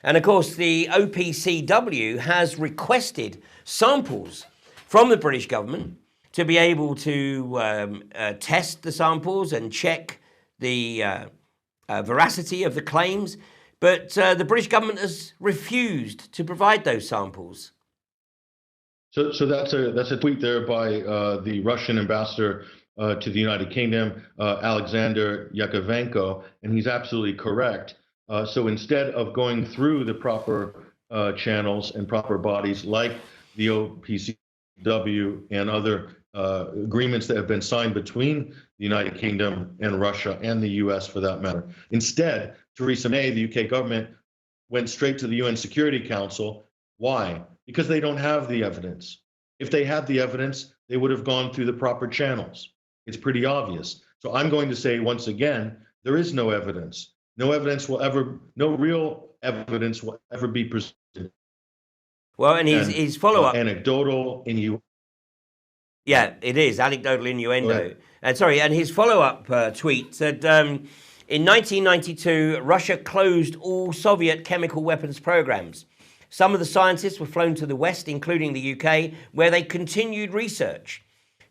A: And of course, the OPCW has requested samples from the British government to be able to test the samples and check the veracity of the claims. But the British government has refused to provide those samples.
B: So that's a tweet there by the Russian ambassador to the United Kingdom, Alexander Yakovenko, and he's absolutely correct. So instead of going through the proper channels and proper bodies like the OPCW and other agreements that have been signed between the United Kingdom and Russia and the US for that matter, instead, Theresa May, the UK government, went straight to the UN Security Council. Why? Because they don't have the evidence. If they had the evidence, they would have gone through the proper channels. It's pretty obvious. So I'm going to say once again, there is no evidence. No real evidence will ever be presented.
A: Well, and his follow-up...
B: anecdotal innuendo.
A: Yeah, it is, anecdotal innuendo. And his follow-up tweet said, in 1992, Russia closed all Soviet chemical weapons programs. Some of the scientists were flown to the West, including the UK, where they continued research.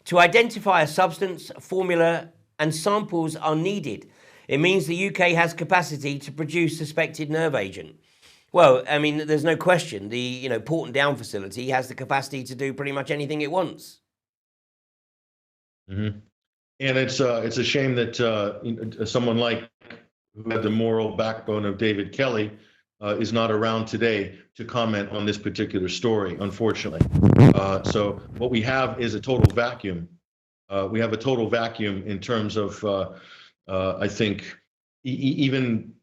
A: To identify a substance, formula, and samples are needed. It means the UK has capacity to produce suspected nerve agent. Well, I mean, there's no question. The Port and Down facility has the capacity to do pretty much anything it wants.
B: Mm-hmm. And it's a shame that someone like who had the moral backbone of David Kelly is not around today to comment on this particular story, unfortunately. So what we have is a total vacuum. We have a total vacuum in terms of, I think, even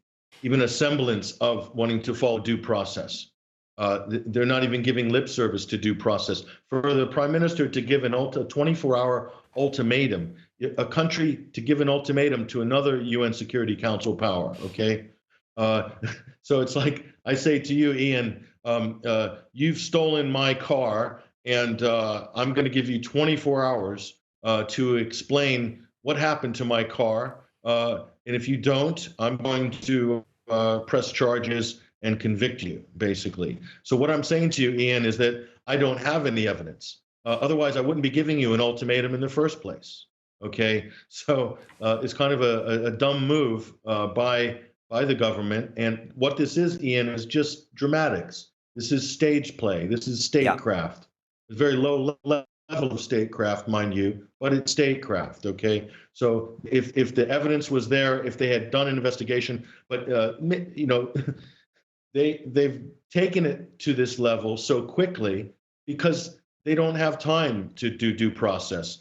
B: a semblance of wanting to follow due process. They're not even giving lip service to due process. For the prime minister to give a 24-hour ultimatum, a country to give an ultimatum to another UN Security Council power, okay? So it's like I say to you, Ian, you've stolen my car, and I'm going to give you 24 hours to explain what happened to my car. And if you don't, I'm going to press charges and convict you, basically. So what I'm saying to you, Ian, is that I don't have any evidence. Otherwise, I wouldn't be giving you an ultimatum in the first place. Okay, so it's kind of a dumb move by the government. And what this is, Ian, is just dramatics. This is stage play. This is statecraft. It's very low level of statecraft, mind you, but it's statecraft. Okay, so if the evidence was there, if they had done an investigation, but they've taken it to this level so quickly because they don't have time to do due process.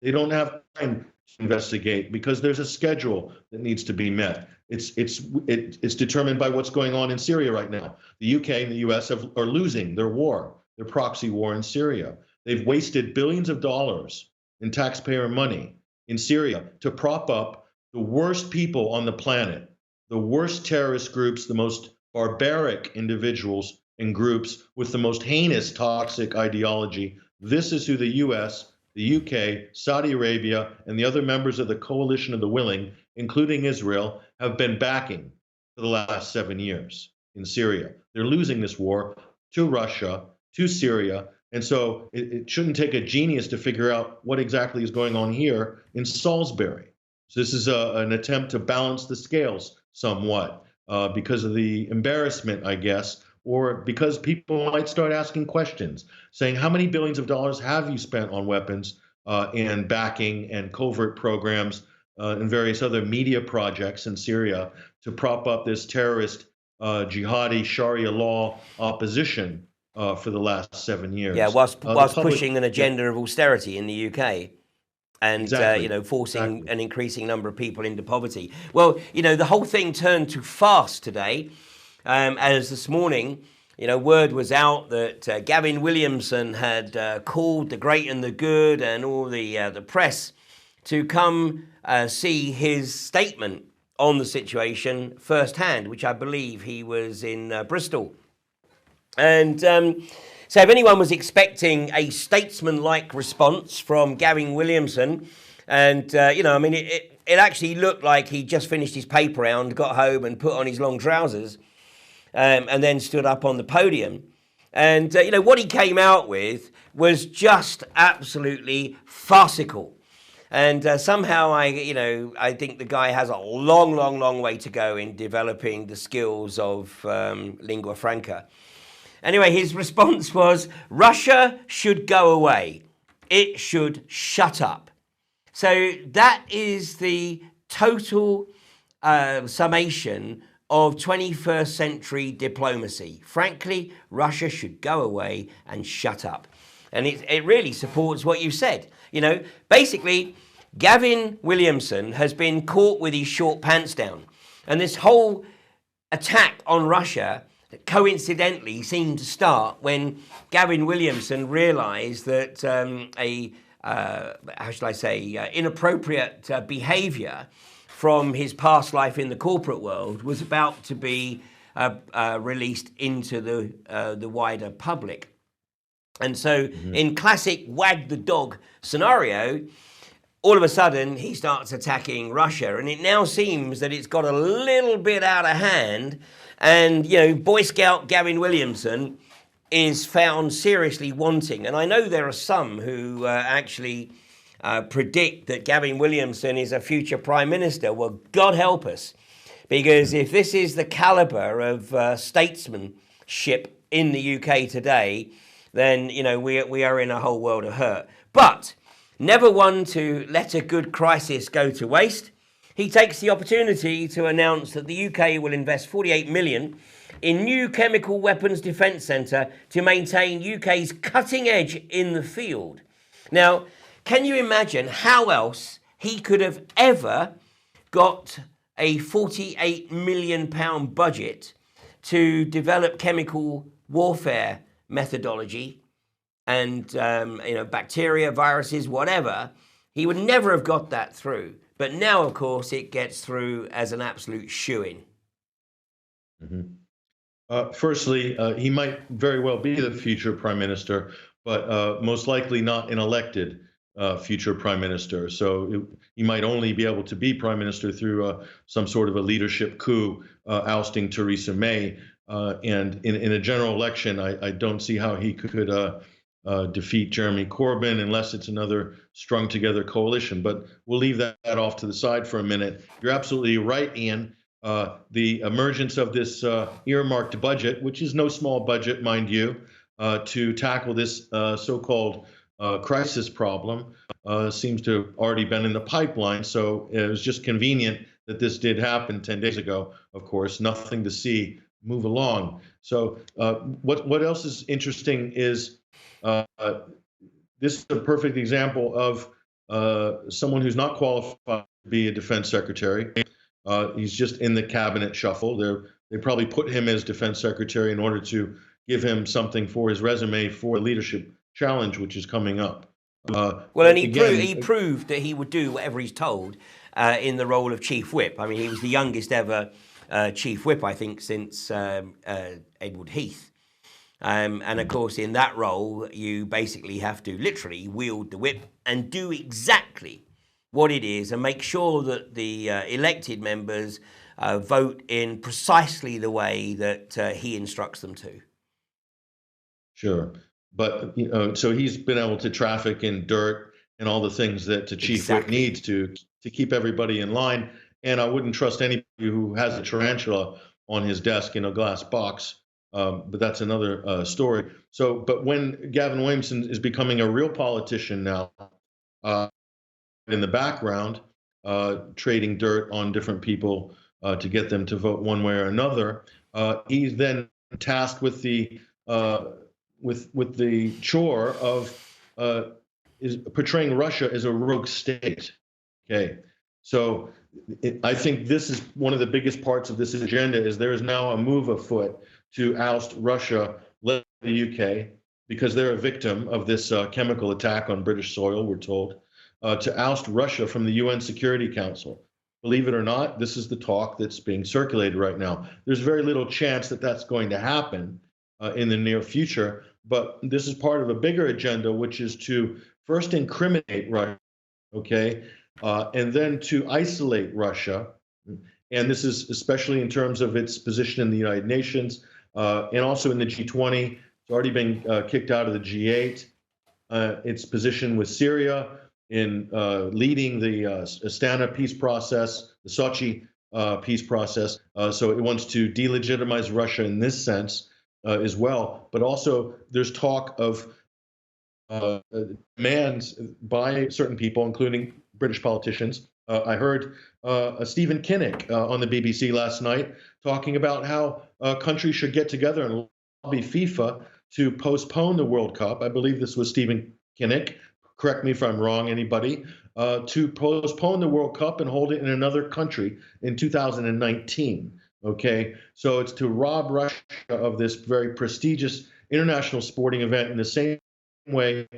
B: They don't have time to investigate because there's a schedule that needs to be met. It's determined by what's going on in Syria right now. The UK and the US are losing their war, their proxy war in Syria. They've wasted billions of dollars in taxpayer money in Syria to prop up the worst people on the planet, the worst terrorist groups, the most barbaric individuals and groups with the most heinous toxic ideology. This is who the US, the UK, Saudi Arabia, and the other members of the coalition of the willing, including Israel, have been backing for the last 7 years in Syria. They're losing this war to Russia, to Syria, and so it shouldn't take a genius to figure out what exactly is going on here in Salisbury. So this is an attempt to balance the scales somewhat because of the embarrassment, I guess, or because people might start asking questions, saying, how many billions of dollars have you spent on weapons and backing and covert programs and various other media projects in Syria to prop up this terrorist jihadi Sharia law opposition for the last 7 years?
A: Yeah, whilst pushing an agenda of austerity in the UK. And,
B: exactly.
A: Forcing an increasing number of people into poverty. Well, the whole thing turned to farce today, as this morning, word was out that Gavin Williamson had called the great and the good and all the press to come see his statement on the situation firsthand, which I believe he was in Bristol. And so if anyone was expecting a statesman-like response from Gavin Williamson, and, it actually looked like he just finished his paper round, got home and put on his long trousers, and then stood up on the podium. And, what he came out with was just absolutely farcical. And somehow I think the guy has a long way to go in developing the skills of lingua franca. Anyway, his response was, Russia should go away. It should shut up. So that is the total summation of 21st century diplomacy. Frankly, Russia should go away and shut up. And it really supports what you said. Basically, Gavin Williamson has been caught with his short pants down. And this whole attack on Russia coincidentally seemed to start when Gavin Williamson realised that inappropriate behaviour from his past life in the corporate world was about to be released into the wider public. And so in classic wag the dog scenario, all of a sudden he starts attacking Russia, and it now seems that it's got a little bit out of hand. And, Boy Scout Gavin Williamson is found seriously wanting. And I know there are some who actually predict that Gavin Williamson is a future prime minister. Well, God help us. Because if this is the caliber of statesmanship in the UK today, then, you know, we are in a whole world of hurt. But never one to let a good crisis go to waste, he takes the opportunity to announce that the UK will invest 48 million in new chemical weapons defence centre to maintain UK's cutting edge in the field. Now, can you imagine how else he could have ever got a £48 million budget to develop chemical warfare methodology and bacteria, viruses, whatever? He would never have got that through. But now, of course, it gets through as an absolute shoo-in.
B: Firstly, he might very well be the future prime minister, but most likely not an elected future prime minister. So he might only be able to be prime minister through some sort of a leadership coup, ousting Theresa May. And in a general election, I don't see how he could defeat Jeremy Corbyn unless it's another strung together coalition. But we'll leave that off to the side for a minute. You're absolutely right, Ian. The emergence of this earmarked budget, which is no small budget, mind you, to tackle this so-called crisis problem, seems to have already been in the pipeline. So it was just convenient that this did happen 10 days ago. Of course, nothing to see. Move along. So what else is interesting is this is a perfect example of someone who's not qualified to be a defense secretary. He's just in the cabinet shuffle. They probably put him as defense secretary in order to give him something for his resume for a leadership challenge, which is coming up.
A: And he proved that he would do whatever he's told in the role of chief whip. I mean, he was the youngest ever chief whip, I think, since Edward Heath. And of course, in that role, you basically have to literally wield the whip and do exactly what it is and make sure that the elected members vote in precisely the way that he instructs them to.
B: Sure. But, so he's been able to traffic in dirt and all the things that the chief whip needs to keep everybody in line. And I wouldn't trust anybody who has a tarantula on his desk in a glass box. But that's another story. So, but when Gavin Williamson is becoming a real politician now, in the background, trading dirt on different people to get them to vote one way or another, he's then tasked with the chore of is portraying Russia as a rogue state. Okay, so I think this is one of the biggest parts of this agenda. Is there is now a move afoot to oust Russia, led by the UK, because they're a victim of this chemical attack on British soil, we're told, to oust Russia from the UN Security Council. Believe it or not, this is the talk that's being circulated right now. There's very little chance that that's going to happen in the near future, but this is part of a bigger agenda, which is to first incriminate Russia, okay, and then to isolate Russia. And this is especially in terms of its position in the United Nations and also in the G20. It's already been kicked out of the G8. Its position with Syria in leading the Astana peace process, the Sochi peace process. So it wants to delegitimize Russia in this sense as well. But also there's talk of demands by certain people, including British politicians. I heard Stephen Kinnock on the BBC last night talking about how countries should get together and lobby FIFA to postpone the World Cup. I believe this was Stephen Kinnock. Correct me if I'm wrong, anybody, to postpone the World Cup and hold it in another country in 2019. Okay, so it's to rob Russia of this very prestigious international sporting event in the same way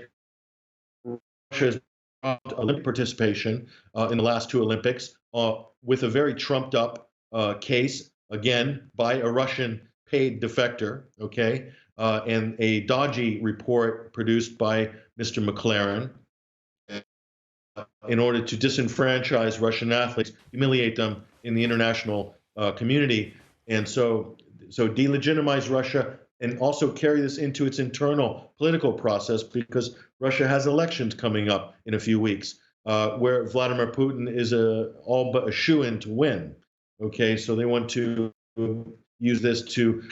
B: Russia has robbed Olympic participation in the last two Olympics with a very trumped up case, again, by a Russian paid defector, okay, and a dodgy report produced by Mr. McLaren in order to disenfranchise Russian athletes, humiliate them in the international community, and so delegitimize Russia and also carry this into its internal political process, because Russia has elections coming up in a few weeks where Vladimir Putin is all but a shoo-in to win. Okay, so they want to use this to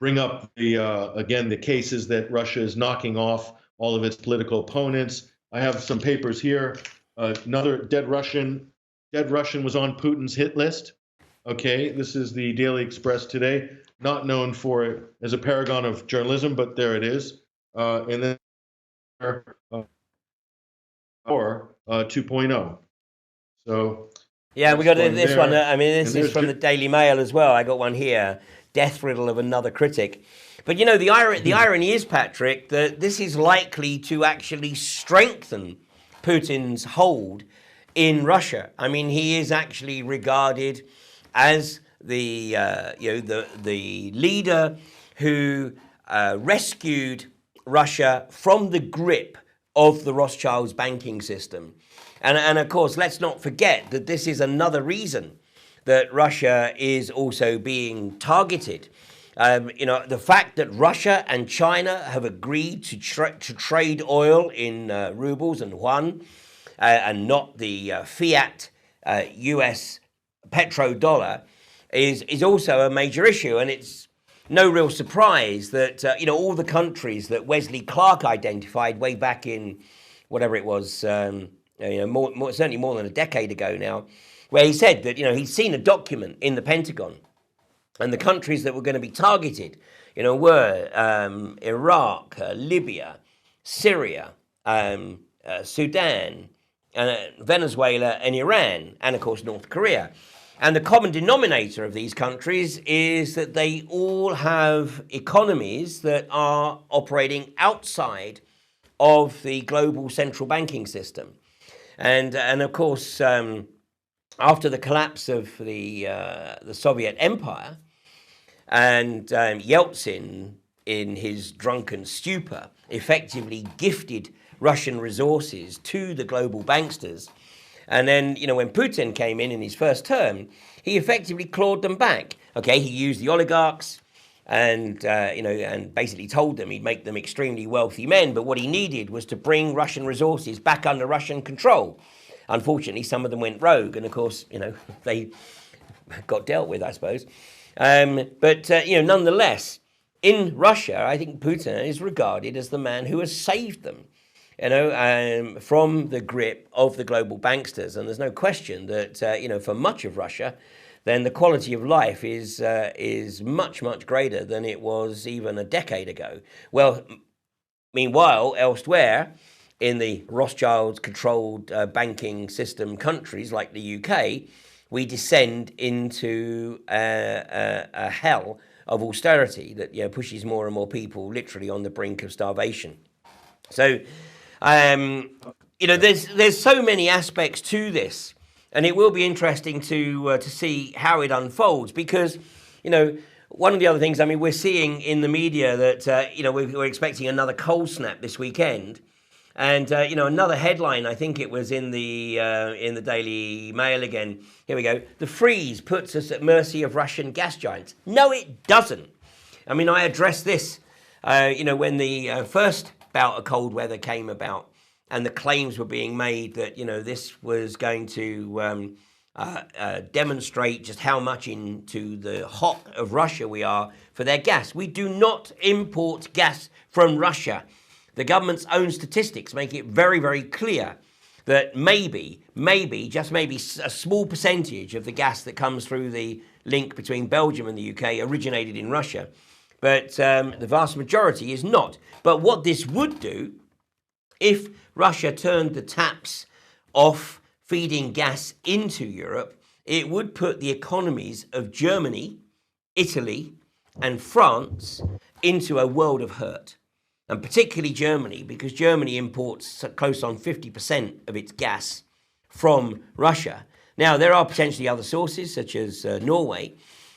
B: bring up the again the cases that Russia is knocking off all of its political opponents. I have some papers here. Another dead Russian was on Putin's hit list. Okay, this is the Daily Express today, not known for it as a paragon of journalism, but there it is. And then or 2.0. So
A: yeah, we got
B: going
A: this
B: there.
A: one. I mean, this
B: And
A: is from the
B: there's
A: Daily Mail as well. I got one here. Death riddle of another critic. But you know, the irony is, Patrick, that this is likely to actually strengthen Putin's hold in Russia. I mean, he is actually regarded as the the leader who rescued Russia from the grip of the Rothschilds banking system. And of course, let's not forget that this is another reason that Russia is also being targeted. You know, the fact that Russia and China have agreed to trade oil in rubles and yuan and not the fiat US petrodollar is also a major issue. And it's no real surprise that, you know, all the countries that Wesley Clark identified way back in whatever it was, you know, certainly more than a decade ago now, where he said that, you know, he'd seen a document in the Pentagon and the countries that were going to be targeted, you know, were Iraq, Libya, Syria, Sudan, Venezuela and Iran, and of course North Korea. And the common denominator of these countries is that they all have economies that are operating outside of the global central banking system. And of course, after the collapse of the Soviet Empire, and Yeltsin, in his drunken stupor, effectively gifted Russian resources to the global banksters. And then, you know, when Putin came in his first term, he effectively clawed them back. Okay, he used the oligarchs and, you know, and basically told them he'd make them extremely wealthy men. But what he needed was to bring Russian resources back under Russian control. Unfortunately, some of them went rogue. And of course, you know, they got dealt with, I suppose. But you know, nonetheless, in Russia, I think Putin is regarded as the man who has saved them, you know, from the grip of the global banksters. And there's no question that, you know, for much of Russia, then the quality of life is much, much greater than it was even a decade ago. Well, meanwhile, elsewhere, in the Rothschild-controlled banking system countries like the UK, we descend into a hell of austerity that, you know, pushes more and more people literally on the brink of starvation. So, you know, there's so many aspects to this, and it will be interesting to see how it unfolds, because, you know, one of the other things, I mean, we're seeing in the media that, you know, we're expecting another cold snap this weekend. And, you know, another headline, I think it was in the Daily Mail again. Here we go. The freeze puts us at mercy of Russian gas giants. No, it doesn't. I mean, I addressed this, you know, when the first bout of cold weather came about and the claims were being made that, you know, this was going to demonstrate just how much into the hot of Russia we are for their gas. We do not import gas from Russia. The government's own statistics make it very, very clear that maybe, just maybe a small percentage of the gas that comes through the link between Belgium and the UK originated in Russia. But the vast majority is not. But what this would do, if Russia turned the taps off feeding gas into Europe, it would put the economies of Germany, Italy, and France into a world of hurt. And particularly Germany, because Germany imports close on 50% of its gas from Russia. Now, there are potentially other sources, such as Norway,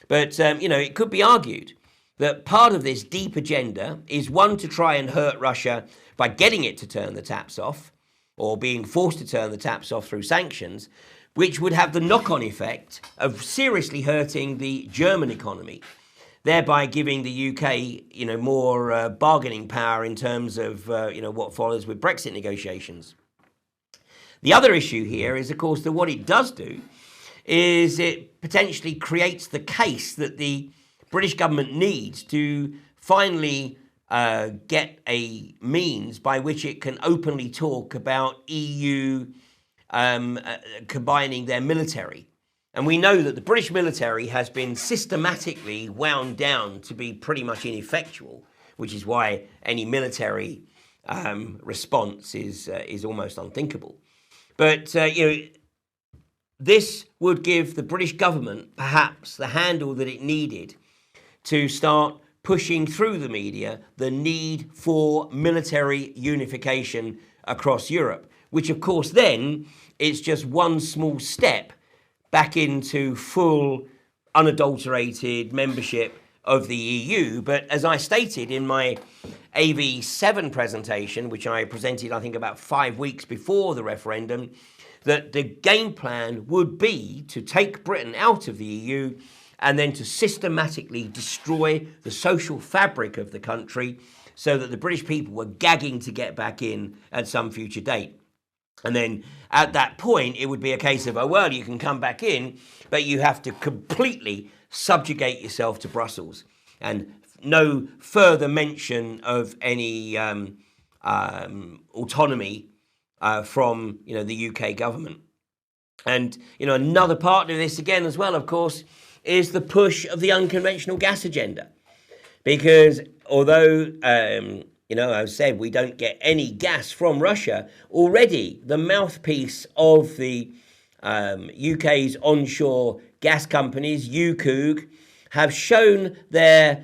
A: but, you know, it could be argued that part of this deep agenda is, one, to try and hurt Russia by getting it to turn the taps off, or being forced to turn the taps off through sanctions, which would have the knock-on effect of seriously hurting the German economy, thereby giving the UK, you know, more bargaining power in terms of, you know, what follows with Brexit negotiations. The other issue here is, of course, that what it does do is it potentially creates the case that the British government needs to finally get a means by which it can openly talk about EU combining their military. And we know that the British military has been systematically wound down to be pretty much ineffectual, which is why any military response is almost unthinkable. But this would give the British government perhaps the handle that it needed to start pushing through the media the need for military unification across Europe, which of course then is just one small step back into full unadulterated membership of the EU. But as I stated in my AV7 presentation, which I presented I think about 5 weeks before the referendum, that the game plan would be to take Britain out of the EU and then to systematically destroy the social fabric of the country so that the British people were gagging to get back in at some future date. And then at that point, it would be a case of, oh, well, you can come back in, but you have to completely subjugate yourself to Brussels. And no further mention of any autonomy from the UK government. And another part of this again as well, of course, is the push of the unconventional gas agenda, because although I said we don't get any gas from Russia, already the mouthpiece of the UK's onshore gas companies, UKOG, have shown their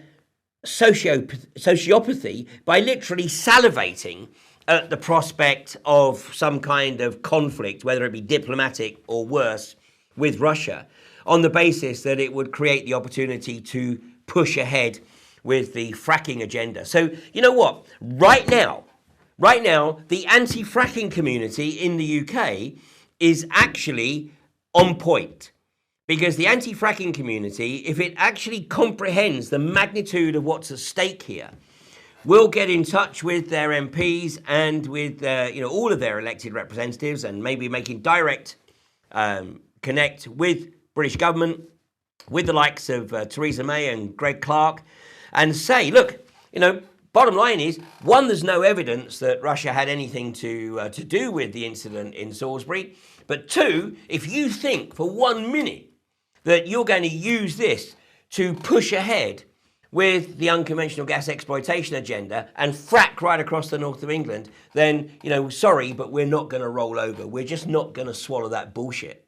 A: sociopathy by literally salivating at the prospect of some kind of conflict, whether it be diplomatic or worse, with Russia, on the basis that it would create the opportunity to push ahead with the fracking agenda. So, you know what? Right now, the anti-fracking community in the UK is actually on point. Because the anti-fracking community, if it actually comprehends the magnitude of what's at stake here, will get in touch with their MPs and with all of their elected representatives, and maybe making direct connect with British government, with the likes of Theresa May and Greg Clark, and say, look, bottom line is, one, there's no evidence that Russia had anything to do with the incident in Salisbury. But two, if you think for 1 minute that you're going to use this to push ahead with the unconventional gas exploitation agenda and frack right across the north of England, then, sorry, but we're not going to roll over. We're just not going to swallow that bullshit.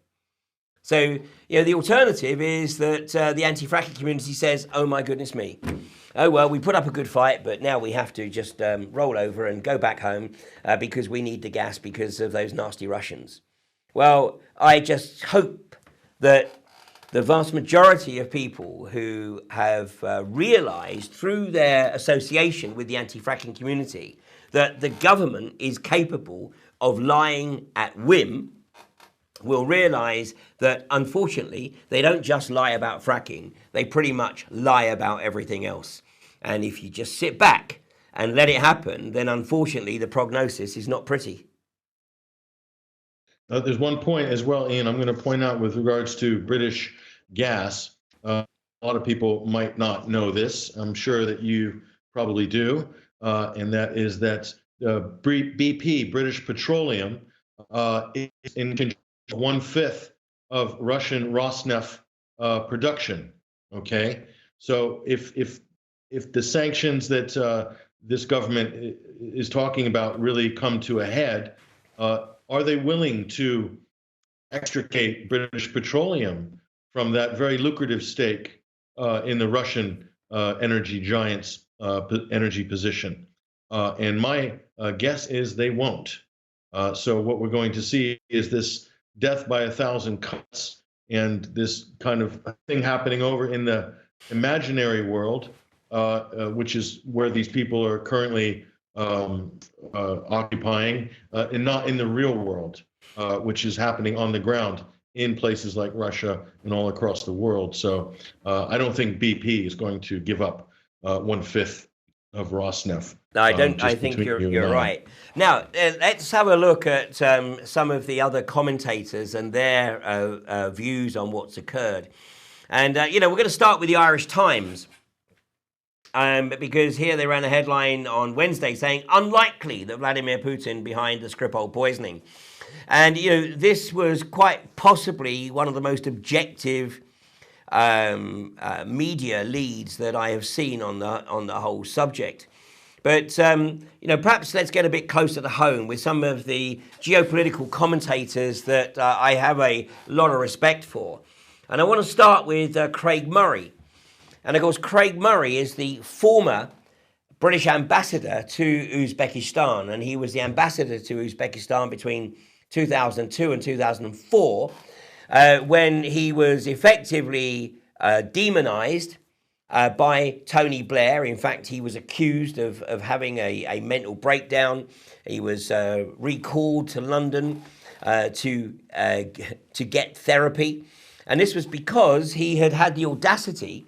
A: So, the alternative is that the anti-fracking community says, oh my goodness me. Oh, well, we put up a good fight, but now we have to just roll over and go back home because we need the gas because of those nasty Russians. Well, I just hope that the vast majority of people who have realised through their association with the anti-fracking community that the government is capable of lying at whim will realise that, unfortunately, they don't just lie about fracking, they pretty much lie about everything else. And if you just sit back and let it happen, then unfortunately the prognosis is not pretty.
B: There's one point as well, Ian, I'm going to point out with regards to British gas. A lot of people might not know this. I'm sure that you probably do. And that is that BP, British Petroleum, is in 1/5 of Russian Rosneft production. Okay, so if the sanctions that this government is talking about really come to a head, are they willing to extricate British Petroleum from that very lucrative stake in the Russian energy giants' energy position? And my guess is they won't. So what we're going to see is this death by 1,000 cuts and this kind of thing happening over in the imaginary world, which is where these people are currently occupying, and not in the real world, which is happening on the ground in places like Russia and all across the world. So I don't think BP is going to give up 1/5 of Rosneft.
A: No, I don't. I
B: Just
A: think
B: between you
A: you're
B: and I.
A: right. Now, let's have a look at some of the other commentators and their views on what's occurred. And we're going to start with the Irish Times, because here they ran a headline on Wednesday saying unlikely that Vladimir Putin behind the Skripal poisoning. And this was quite possibly one of the most objective media leads that I have seen on the whole subject. But perhaps let's get a bit closer to home with some of the geopolitical commentators that I have a lot of respect for. And I want to start with Craig Murray. And of course, Craig Murray is the former British ambassador to Uzbekistan, and he was the ambassador to Uzbekistan between 2002 and 2004, when he was effectively demonized by Tony Blair. In fact, he was accused of having a mental breakdown. He was recalled to London to get therapy. And this was because he had the audacity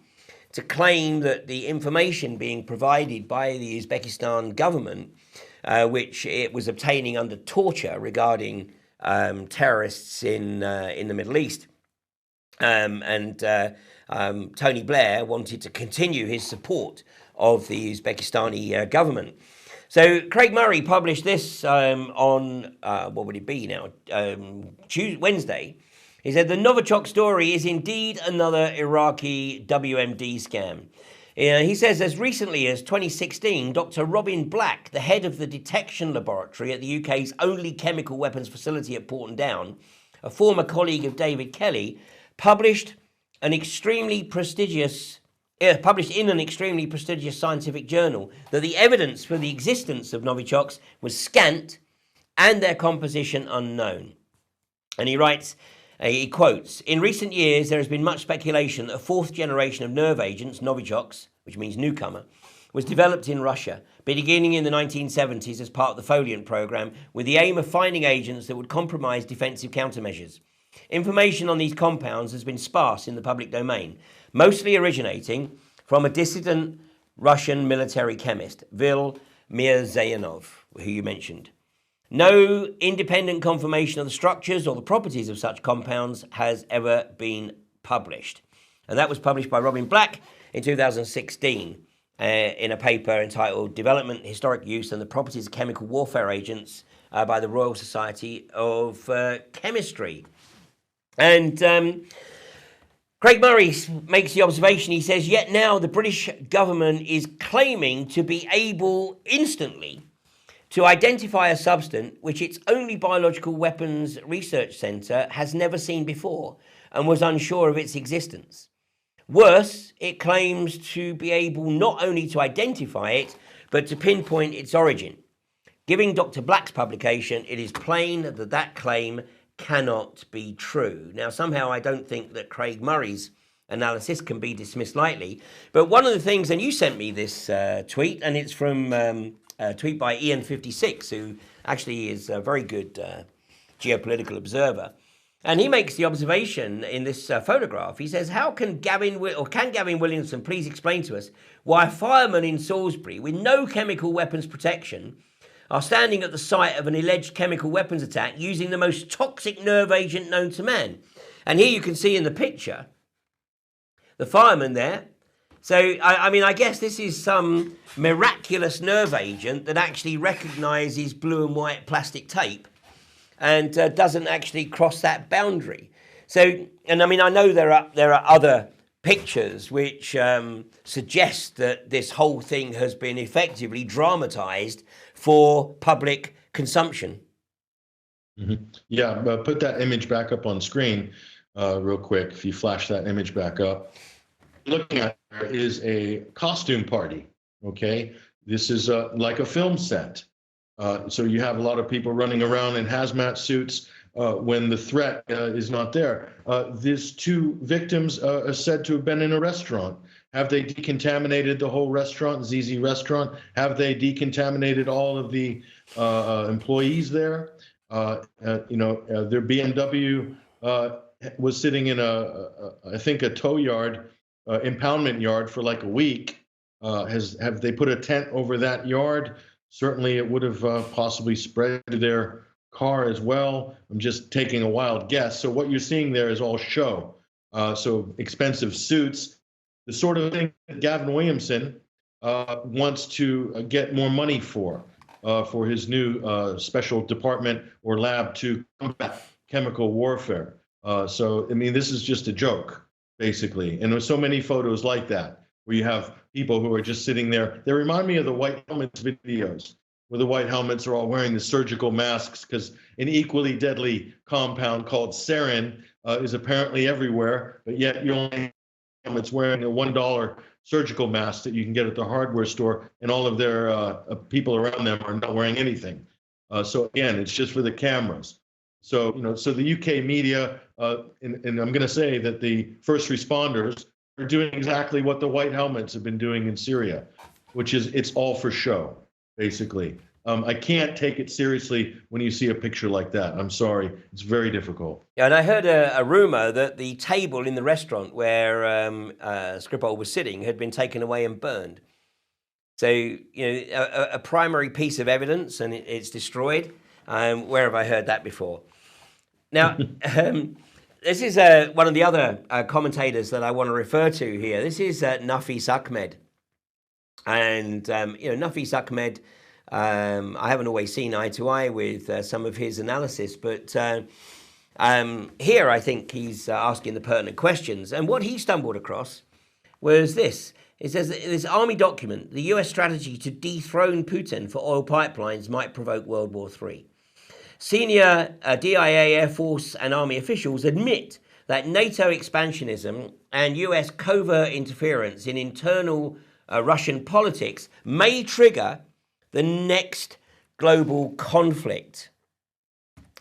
A: to claim that the information being provided by the Uzbekistan government, which it was obtaining under torture regarding terrorists in the Middle East, Tony Blair wanted to continue his support of the Uzbekistani government. So Craig Murray published this on, what would it be now, Wednesday. He said, the Novichok story is indeed another Iraqi WMD scam. He says, as recently as 2016, Dr. Robin Black, the head of the detection laboratory at the UK's only chemical weapons facility at Porton Down, a former colleague of David Kelly, published in an extremely prestigious scientific journal that the evidence for the existence of Novichoks was scant and their composition unknown. And he writes, he quotes, in recent years, there has been much speculation that a fourth generation of nerve agents, Novichoks, which means newcomer, was developed in Russia, beginning in the 1970s as part of the Foliant program, with the aim of finding agents that would compromise defensive countermeasures. Information on these compounds has been sparse in the public domain, mostly originating from a dissident Russian military chemist, Vil Mirzayanov, who you mentioned. No independent confirmation of the structures or the properties of such compounds has ever been published. And that was published by Robin Black in 2016 in a paper entitled Development, Historic Use and the Properties of Chemical Warfare Agents by the Royal Society of Chemistry. And Craig Murray makes the observation, he says, yet now the British government is claiming to be able instantly to identify a substance which its only biological weapons research centre has never seen before and was unsure of its existence. Worse, it claims to be able not only to identify it, but to pinpoint its origin. Giving Dr. Black's publication, it is plain that that claim cannot be true. Now, somehow I don't think that Craig Murray's analysis can be dismissed lightly. But one of the things, and you sent me this tweet, and it's from a tweet by Ian56, who actually is a very good geopolitical observer. And he makes the observation in this photograph. He says, can Gavin Williamson please explain to us why firemen in Salisbury with no chemical weapons protection are standing at the site of an alleged chemical weapons attack using the most toxic nerve agent known to man? And here you can see in the picture the fireman there. So, I guess this is some miraculous nerve agent that actually recognises blue and white plastic tape and doesn't actually cross that boundary. So, and I know there are other pictures which suggest that this whole thing has been effectively dramatised for public consumption.
B: Mm-hmm. Yeah, put that image back up on screen real quick. If you flash that image back up, looking at there is a costume party. Okay, this is like a film set. So you have a lot of people running around in hazmat suits when the threat is not there. These two victims are said to have been in a restaurant. Have they decontaminated the whole restaurant, ZZ Restaurant? Have they decontaminated all of the employees there? Their BMW was sitting in I think a tow yard, impoundment yard for like a week. Have they put a tent over that yard? Certainly, it would have possibly spread to their car as well. I'm just taking a wild guess. So what you're seeing there is all show. So expensive suits, the sort of thing that Gavin Williamson wants to get more money for his new special department or lab to combat chemical warfare. So, I mean, this is just a joke, basically. And there's so many photos like that, where you have people who are just sitting there. They remind me of the white helmets videos, where the white helmets are all wearing the surgical masks, because an equally deadly compound called sarin is apparently everywhere, but yet you only have helmets wearing a $1 surgical mask that you can get at the hardware store, and all of their people around them are not wearing anything. So again, it's just for the cameras. So, so the UK media, and I'm going to say that the first responders are doing exactly what the white helmets have been doing in Syria, which is it's all for show, basically. I can't take it seriously when you see a picture like that. I'm sorry. It's very difficult.
A: Yeah, and I heard a rumor that the table in the restaurant where Skripal was sitting had been taken away and burned. So, a primary piece of evidence, and it's destroyed. Where have I heard that before? Now, this is one of the other commentators that I want to refer to here. This is Nafis Ahmed. And, Nafis Ahmed, I haven't always seen eye to eye with some of his analysis, but here I think he's asking the pertinent questions. And what he stumbled across was this. It says that this army document, the US strategy to dethrone Putin for oil pipelines might provoke World War III. Senior DIA, Air Force and Army officials admit that NATO expansionism and US covert interference in internal Russian politics may trigger the next global conflict.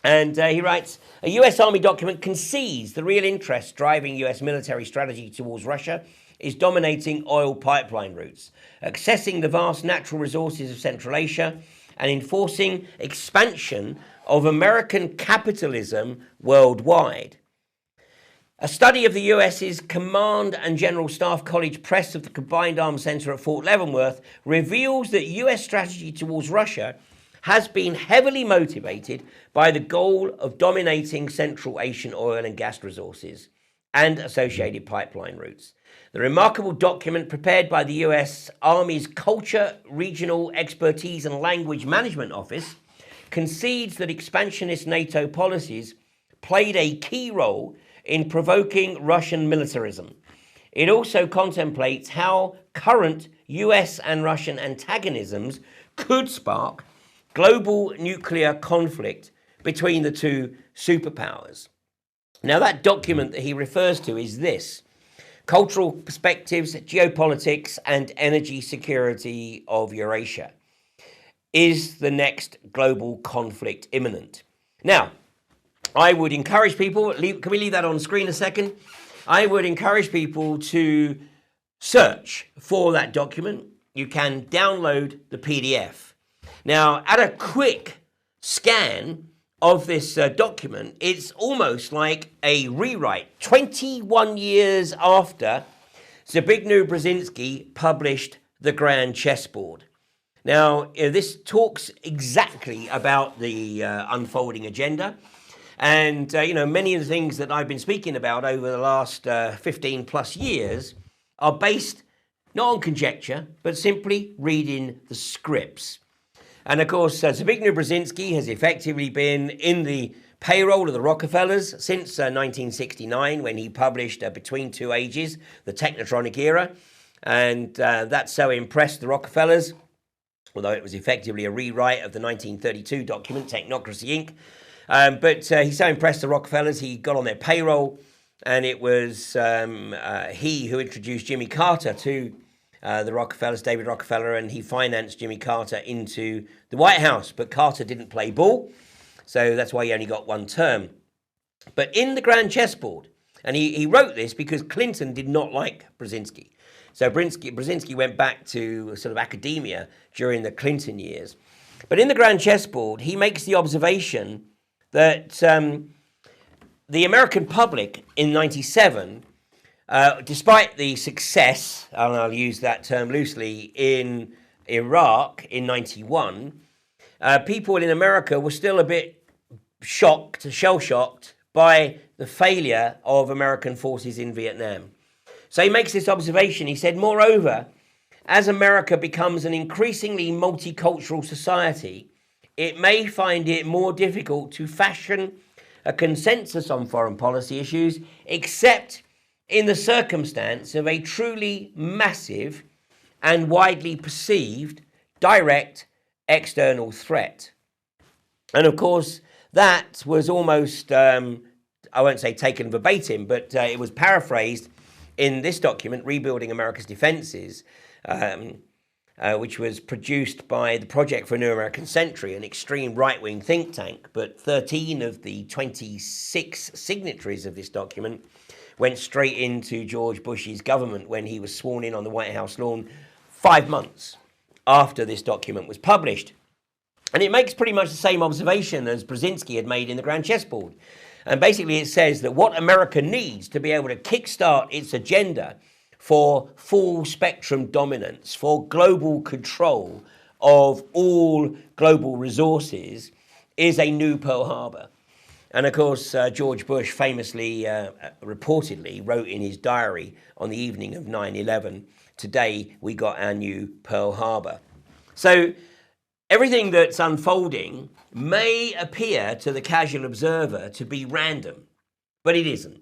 A: And he writes, a US Army document concedes the real interest driving US military strategy towards Russia is dominating oil pipeline routes, accessing the vast natural resources of Central Asia, and enforcing expansion of American capitalism worldwide. A study of the US's Command and General Staff College Press of the Combined Arms Center at Fort Leavenworth reveals that US strategy towards Russia has been heavily motivated by the goal of dominating Central Asian oil and gas resources and associated pipeline routes. The remarkable document prepared by the US Army's Culture, Regional Expertise and Language Management Office concedes that expansionist NATO policies played a key role in provoking Russian militarism. It also contemplates how current US and Russian antagonisms could spark global nuclear conflict between the two superpowers. Now, that document that he refers to is this: Cultural Perspectives, Geopolitics and Energy Security of Eurasia. Is the next global conflict imminent? Now, I would encourage people, can we leave that on screen a second? I would encourage people to search for that document. You can download the PDF. Now, at a quick scan of this document, it's almost like a rewrite. 21 years after Zbigniew Brzezinski published The Grand Chessboard. Now, this talks exactly about the unfolding agenda. And, many of the things that I've been speaking about over the last 15 plus years are based not on conjecture, but simply reading the scripts. And of course, Zbigniew Brzezinski has effectively been in the payroll of the Rockefellers since 1969, when he published Between Two Ages, the Technotronic Era. And that so impressed the Rockefellers, although it was effectively a rewrite of the 1932 document, Technocracy, Inc. But he so impressed the Rockefellers, he got on their payroll, and it was he who introduced Jimmy Carter to the Rockefellers, David Rockefeller, and he financed Jimmy Carter into the White House. But Carter didn't play ball, so that's why he only got one term. But in the Grand Chessboard, and he wrote this because Clinton did not like Brzezinski. So Brzezinski went back to sort of academia during the Clinton years. But in the Grand Chessboard, he makes the observation that the American public in 97 Despite the success, and I'll use that term loosely, in Iraq in 91, people in America were still a bit shocked, shell-shocked by the failure of American forces in Vietnam. So he makes this observation. He said, moreover, as America becomes an increasingly multicultural society, it may find it more difficult to fashion a consensus on foreign policy issues, except in the circumstance of a truly massive and widely perceived direct external threat. And of course, that was almost, I won't say taken verbatim, but it was paraphrased in this document, Rebuilding America's Defenses, which was produced by the Project for a New American Century, an extreme right-wing think tank. But 13 of the 26 signatories of this document went straight into George Bush's government when he was sworn in on the White House lawn 5 months after this document was published. And it makes pretty much the same observation as Brzezinski had made in the Grand Chessboard. And basically it says that what America needs to be able to kickstart its agenda for full spectrum dominance, for global control of all global resources, is a new Pearl Harbor. And of course, George Bush famously, reportedly, wrote in his diary on the evening of 9/11, today we got our new Pearl Harbor. So everything that's unfolding may appear to the casual observer to be random, but it isn't.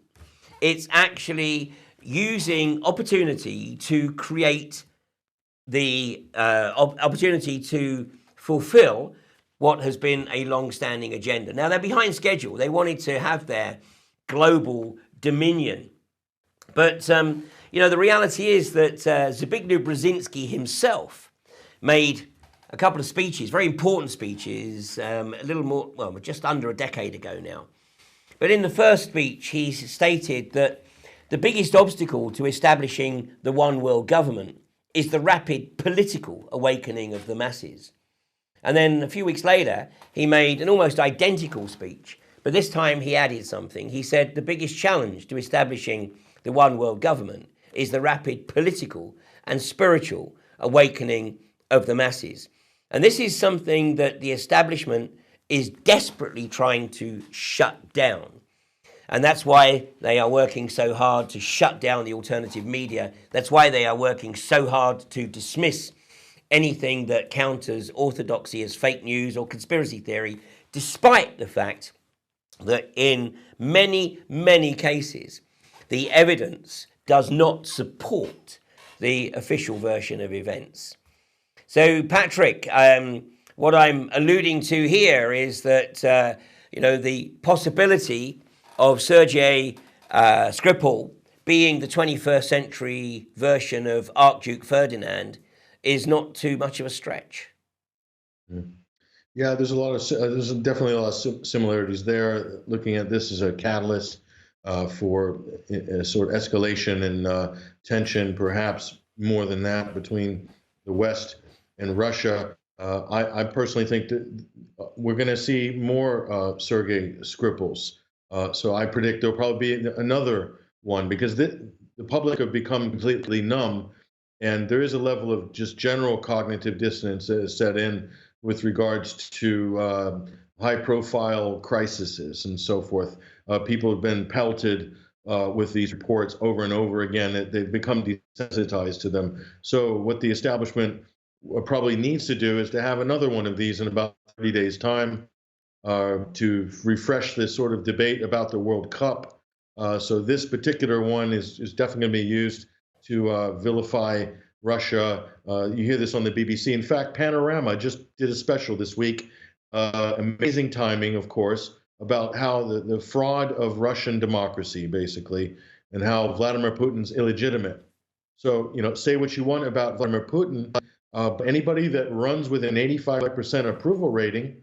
A: It's actually using opportunity to create the opportunity to fulfill what has been a long-standing agenda. Now, they're behind schedule. They wanted to have their global dominion. But, the reality is that Zbigniew Brzezinski himself made a couple of speeches, very important speeches, a little more, well, just under a decade ago now. But in the first speech, he stated that the biggest obstacle to establishing the one world government is the rapid political awakening of the masses. And then a few weeks later, he made an almost identical speech, but this time he added something. He said the biggest challenge to establishing the one world government is the rapid political and spiritual awakening of the masses. And this is something that the establishment is desperately trying to shut down. And that's why they are working so hard to shut down the alternative media. That's why they are working so hard to dismiss anything that counters orthodoxy as fake news or conspiracy theory, despite the fact that in many, many cases, the evidence does not support the official version of events. So, Patrick, what I'm alluding to here is that, the possibility of Sergei Skripal being the 21st century version of Archduke Ferdinand is not too much of a stretch.
B: Yeah, there's definitely a lot of similarities there. Looking at this as a catalyst for a sort of escalation and tension, perhaps more than that, between the West and Russia. I personally think that we're going to see more Sergei Skripals. So I predict there'll probably be another one, because the public have become completely numb, and there is a level of just general cognitive dissonance that is set in with regards to high-profile crises and so forth. People have been pelted with these reports over and over again. They've become desensitized to them. So what the establishment probably needs to do is to have another one of these in about 30 days' time, to refresh this sort of debate about the World Cup. So this particular one is definitely going to be used to vilify Russia. You hear this on the BBC. In fact, Panorama just did a special this week, amazing timing, of course, about how the fraud of Russian democracy, basically, and how Vladimir Putin's illegitimate. So, say what you want about Vladimir Putin, but anybody that runs with an 85% approval rating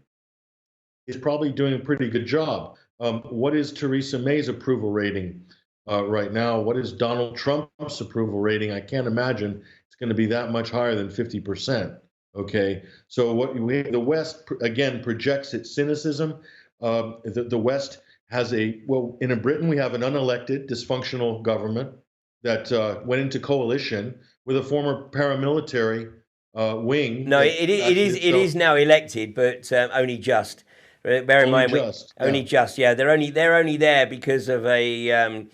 B: is probably doing a pretty good job. What is Theresa May's approval rating right now? What is Donald Trump's approval rating? I can't imagine it's going to be that much higher than 50%. Okay, so the West again projects its cynicism. The West has in Britain we have an unelected, dysfunctional government that went into coalition with a former paramilitary wing.
A: No,
B: that
A: it
B: actually
A: is now elected, but only just. Bear in mind, only just. Yeah, they're only there because of a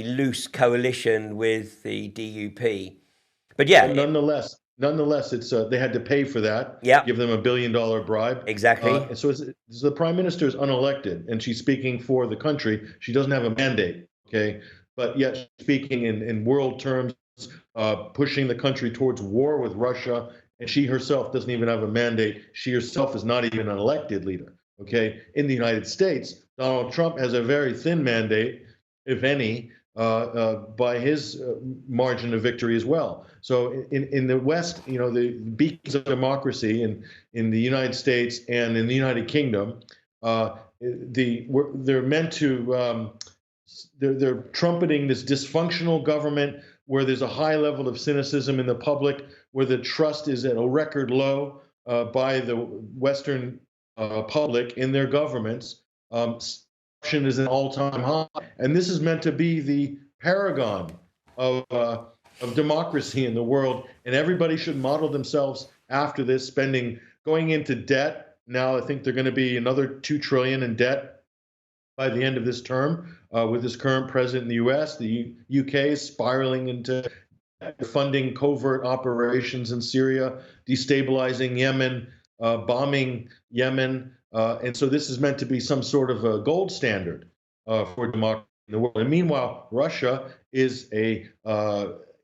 A: loose coalition with the DUP. But yeah,
B: But nonetheless, it's they had to pay for that.
A: Yeah.
B: Give them $1 billion bribe.
A: Exactly.
B: And so the prime minister is unelected, and she's speaking for the country. She doesn't have a mandate. Okay, but yet she's speaking in world terms, pushing the country towards war with Russia, and she herself doesn't even have a mandate. She herself is not even an elected leader. Okay, in the United States, Donald Trump has a very thin mandate, if any, by his margin of victory as well. So in the West, the beacons of democracy in the United States and in the United Kingdom, they're meant to they're trumpeting this dysfunctional government where there's a high level of cynicism in the public, where the trust is at a record low by the Western public in their governments. Corruption is an all-time high, and this is meant to be the paragon of democracy in the world, and everybody should model themselves after this. Going into debt now, I think they're going to be another $2 trillion in debt by the end of this term with this current president in the U.S. The UK is spiraling into funding covert operations in Syria, destabilizing Yemen, bombing Yemen. And so this is meant to be some sort of a gold standard for democracy in the world. And meanwhile, Russia is a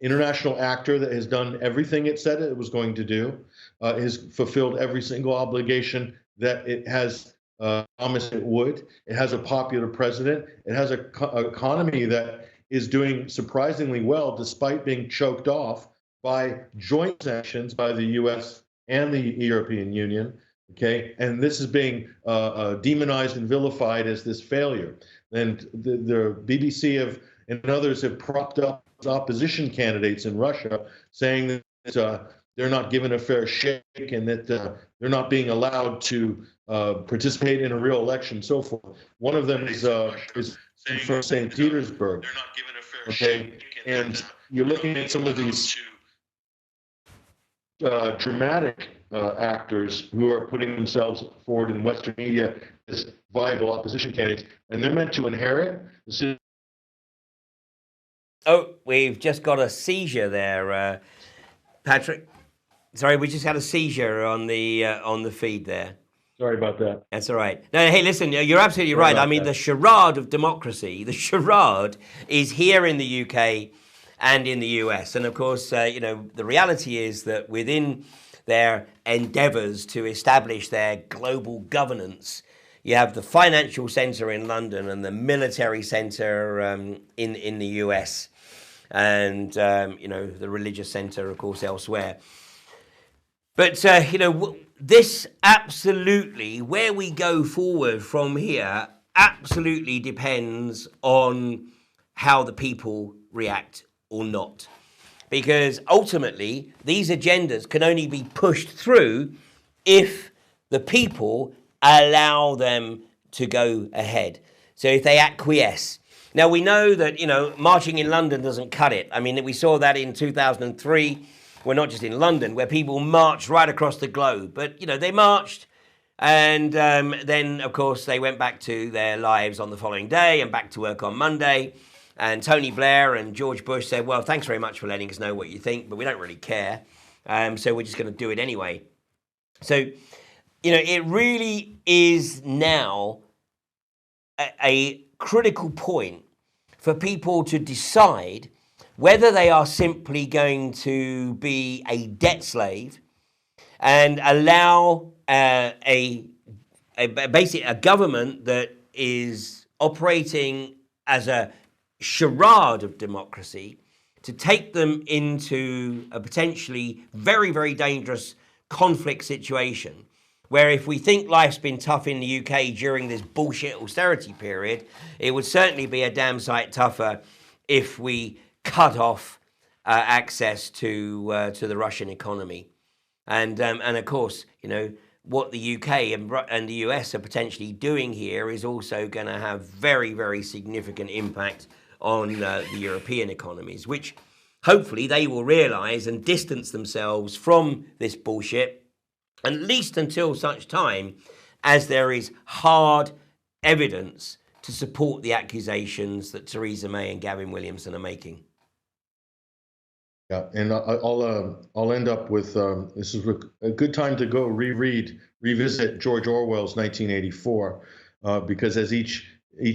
B: international actor that has done everything it said it was going to do, has fulfilled every single obligation that it has promised it would. It has a popular president. It has an economy that is doing surprisingly well, despite being choked off by joint sanctions by the U.S. and the European Union. Okay, and this is being demonized and vilified as this failure. And the BBC and others have propped up opposition candidates in Russia, saying that they're not given a fair shake and that they're not being allowed to participate in a real election, so forth. One of them is from St. Petersburg. They're not given a fair shake, and you're looking at some of these dramatic actors who are putting themselves forward in Western media as viable opposition candidates, and they're meant to inherit.
A: Oh, we've just got a seizure there, Patrick. Sorry, we just had a seizure on the feed there.
B: Sorry about that.
A: That's all right. No, hey, listen, you're absolutely right. I mean, the charade of democracy, the charade is here in the UK and in the US. And of course, the reality is that within their endeavours to establish their global governance, you have the financial centre in London and the military centre in the US, and the religious centre, of course, elsewhere. But this absolutely, where we go forward from here, absolutely depends on how the people react or not. Because ultimately, these agendas can only be pushed through if the people allow them to go ahead. So if they acquiesce. Now, we know that, marching in London doesn't cut it. I mean, we saw that in 2003. Well, not just in London, where people marched right across the globe. But, they marched, and then, of course, they went back to their lives on the following day and back to work on Monday. And Tony Blair and George Bush said, well, thanks very much for letting us know what you think, but we don't really care. So we're just going to do it anyway. So, it really is now a critical point for people to decide whether they are simply going to be a debt slave and allow basically a government that is operating as a charade of democracy to take them into a potentially very, very dangerous conflict situation where if we think life's been tough in the UK during this bullshit austerity period, it would certainly be a damn sight tougher if we cut off access to the Russian economy. And of course, what the UK and the US are potentially doing here is also going to have very, very significant impact on the European economies, which hopefully they will realise and distance themselves from this bullshit, at least until such time as there is hard evidence to support the accusations that Theresa May and Gavin Williamson are making.
B: Yeah, and I'll end up with this is a good time to go revisit George Orwell's 1984, because as each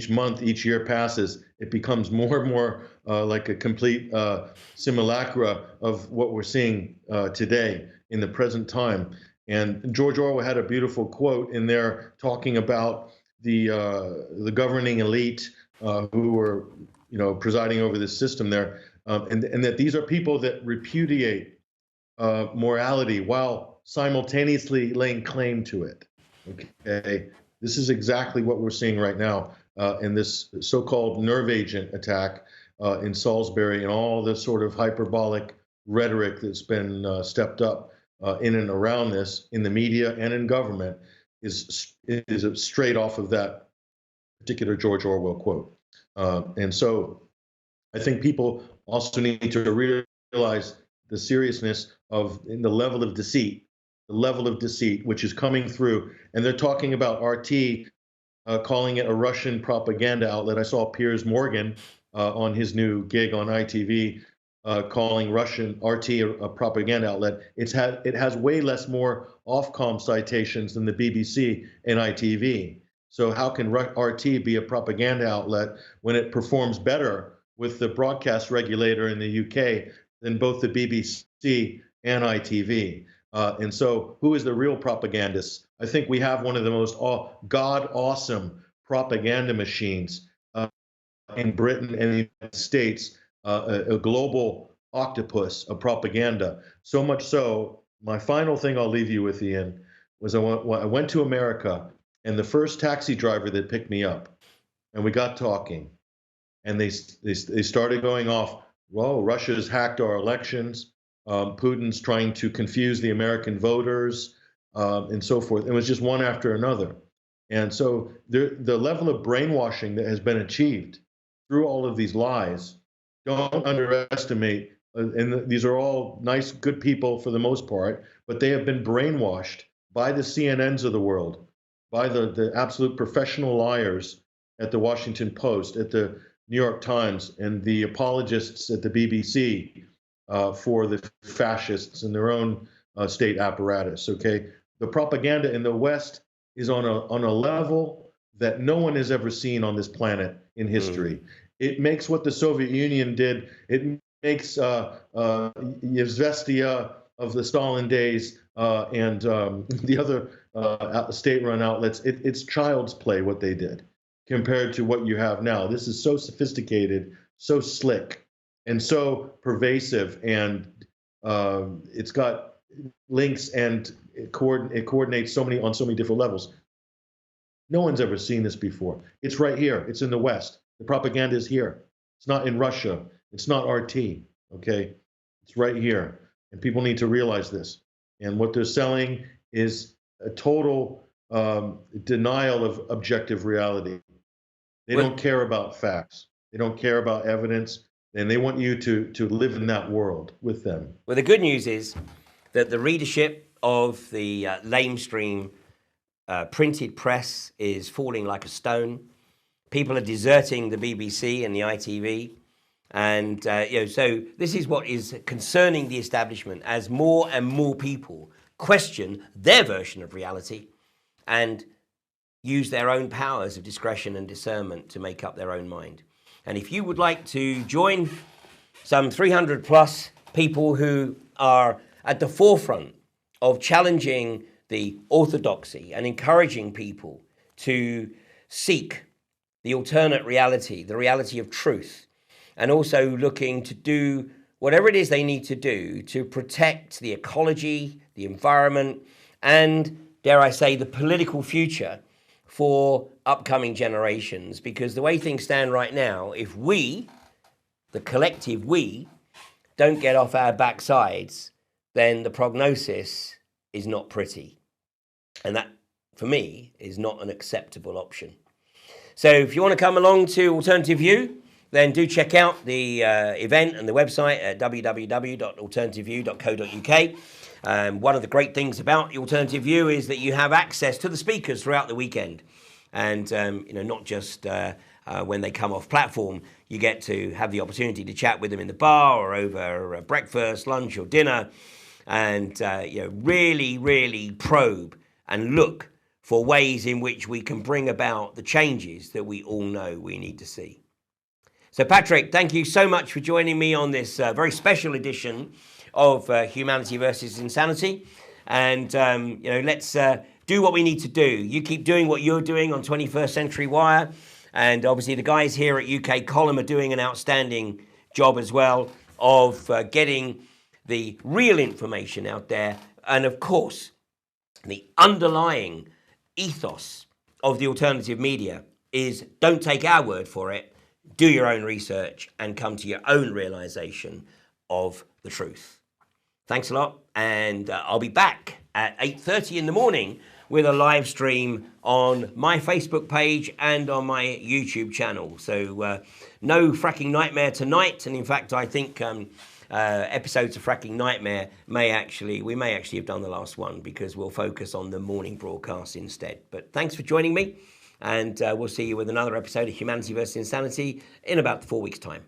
B: month, each year passes, it becomes more and more like a complete simulacra of what we're seeing today in the present time. And George Orwell had a beautiful quote in there talking about the governing elite who were, presiding over this system there. And that these are people that repudiate morality while simultaneously laying claim to it. Okay, this is exactly what we're seeing right now in this so-called nerve agent attack in Salisbury, and all this sort of hyperbolic rhetoric that's been stepped up in and around this in the media and in government is straight off of that particular George Orwell quote. And so I think people also need to realize the seriousness of the level of deceit, which is coming through. And they're talking about RT, calling it a Russian propaganda outlet. I saw Piers Morgan on his new gig on ITV calling Russian RT a propaganda outlet. It has way more Ofcom citations than the BBC and ITV. So how can RT be a propaganda outlet when it performs better with the broadcast regulator in the UK than both the BBC and ITV? And so who is the real propagandist? I think we have one of the most god-awesome propaganda machines in Britain and the United States, a global octopus of propaganda. So much so, my final thing I'll leave you with, Ian, was I went to America, and the first taxi driver that picked me up, and we got talking, and they started going off, whoa, Russia's hacked our elections, Putin's trying to confuse the American voters, and so forth. It was just one after another. And so the level of brainwashing that has been achieved through all of these lies, don't underestimate, and these are all nice, good people for the most part, but they have been brainwashed by the CNNs of the world, by the absolute professional liars at the Washington Post, at the New York Times, and the apologists at the BBC for the fascists in their own state apparatus. Okay, the propaganda in the West is on a level that no one has ever seen on this planet in history. It makes what the Soviet Union did. It makes Yevstvestia of the Stalin days and the other state-run outlets. It's child's play what they did compared to what you have now. This is so sophisticated, so slick, and so pervasive, and it's got links, and it coordinates on so many different levels. No one's ever seen this before. It's right here. It's in the West. The propaganda is here. It's not in Russia. It's not RT. Okay, it's right here, and people need to realize this. And what they're selling is a total denial of objective reality. They don't care about facts. They don't care about evidence, and they want you to live in that world with them.
A: Well, the good news is that the readership of the lamestream printed press is falling like a stone. People are deserting the BBC and the ITV. And, so this is what is concerning the establishment as more and more people question their version of reality and use their own powers of discretion and discernment to make up their own mind. And if you would like to join some 300 plus people who are at the forefront of challenging the orthodoxy and encouraging people to seek the alternate reality, the reality of truth, and also looking to do whatever it is they need to do to protect the ecology, the environment, and, dare I say, the political future for upcoming generations. Because the way things stand right now, if we, the collective we, don't get off our backsides, then the prognosis is not pretty. And that, for me, is not an acceptable option. So if you want to come along to Alternative View, then do check out the event and the website at www.alternativeview.co.uk. One of the great things about the Alternative View is that you have access to the speakers throughout the weekend. And, not just when they come off platform, you get to have the opportunity to chat with them in the bar or over breakfast, lunch or dinner, and really, really probe and look for ways in which we can bring about the changes that we all know we need to see. So Patrick, thank you so much for joining me on this very special edition of Humanity versus Insanity. And, let's do what we need to do. You keep doing what you're doing on 21st Century Wire. And obviously the guys here at UK Column are doing an outstanding job as well of getting the real information out there. And of course, the underlying ethos of the alternative media is don't take our word for it, do your own research and come to your own realization of the truth. Thanks a lot. And I'll be back at 8:30 in the morning with a live stream on my Facebook page and on my YouTube channel. So no Fracking Nightmare tonight. And in fact, I think episodes of Fracking Nightmare we may actually have done the last one because we'll focus on the morning broadcast instead. But thanks for joining me. And we'll see you with another episode of Humanity versus Insanity in about 4 weeks' time.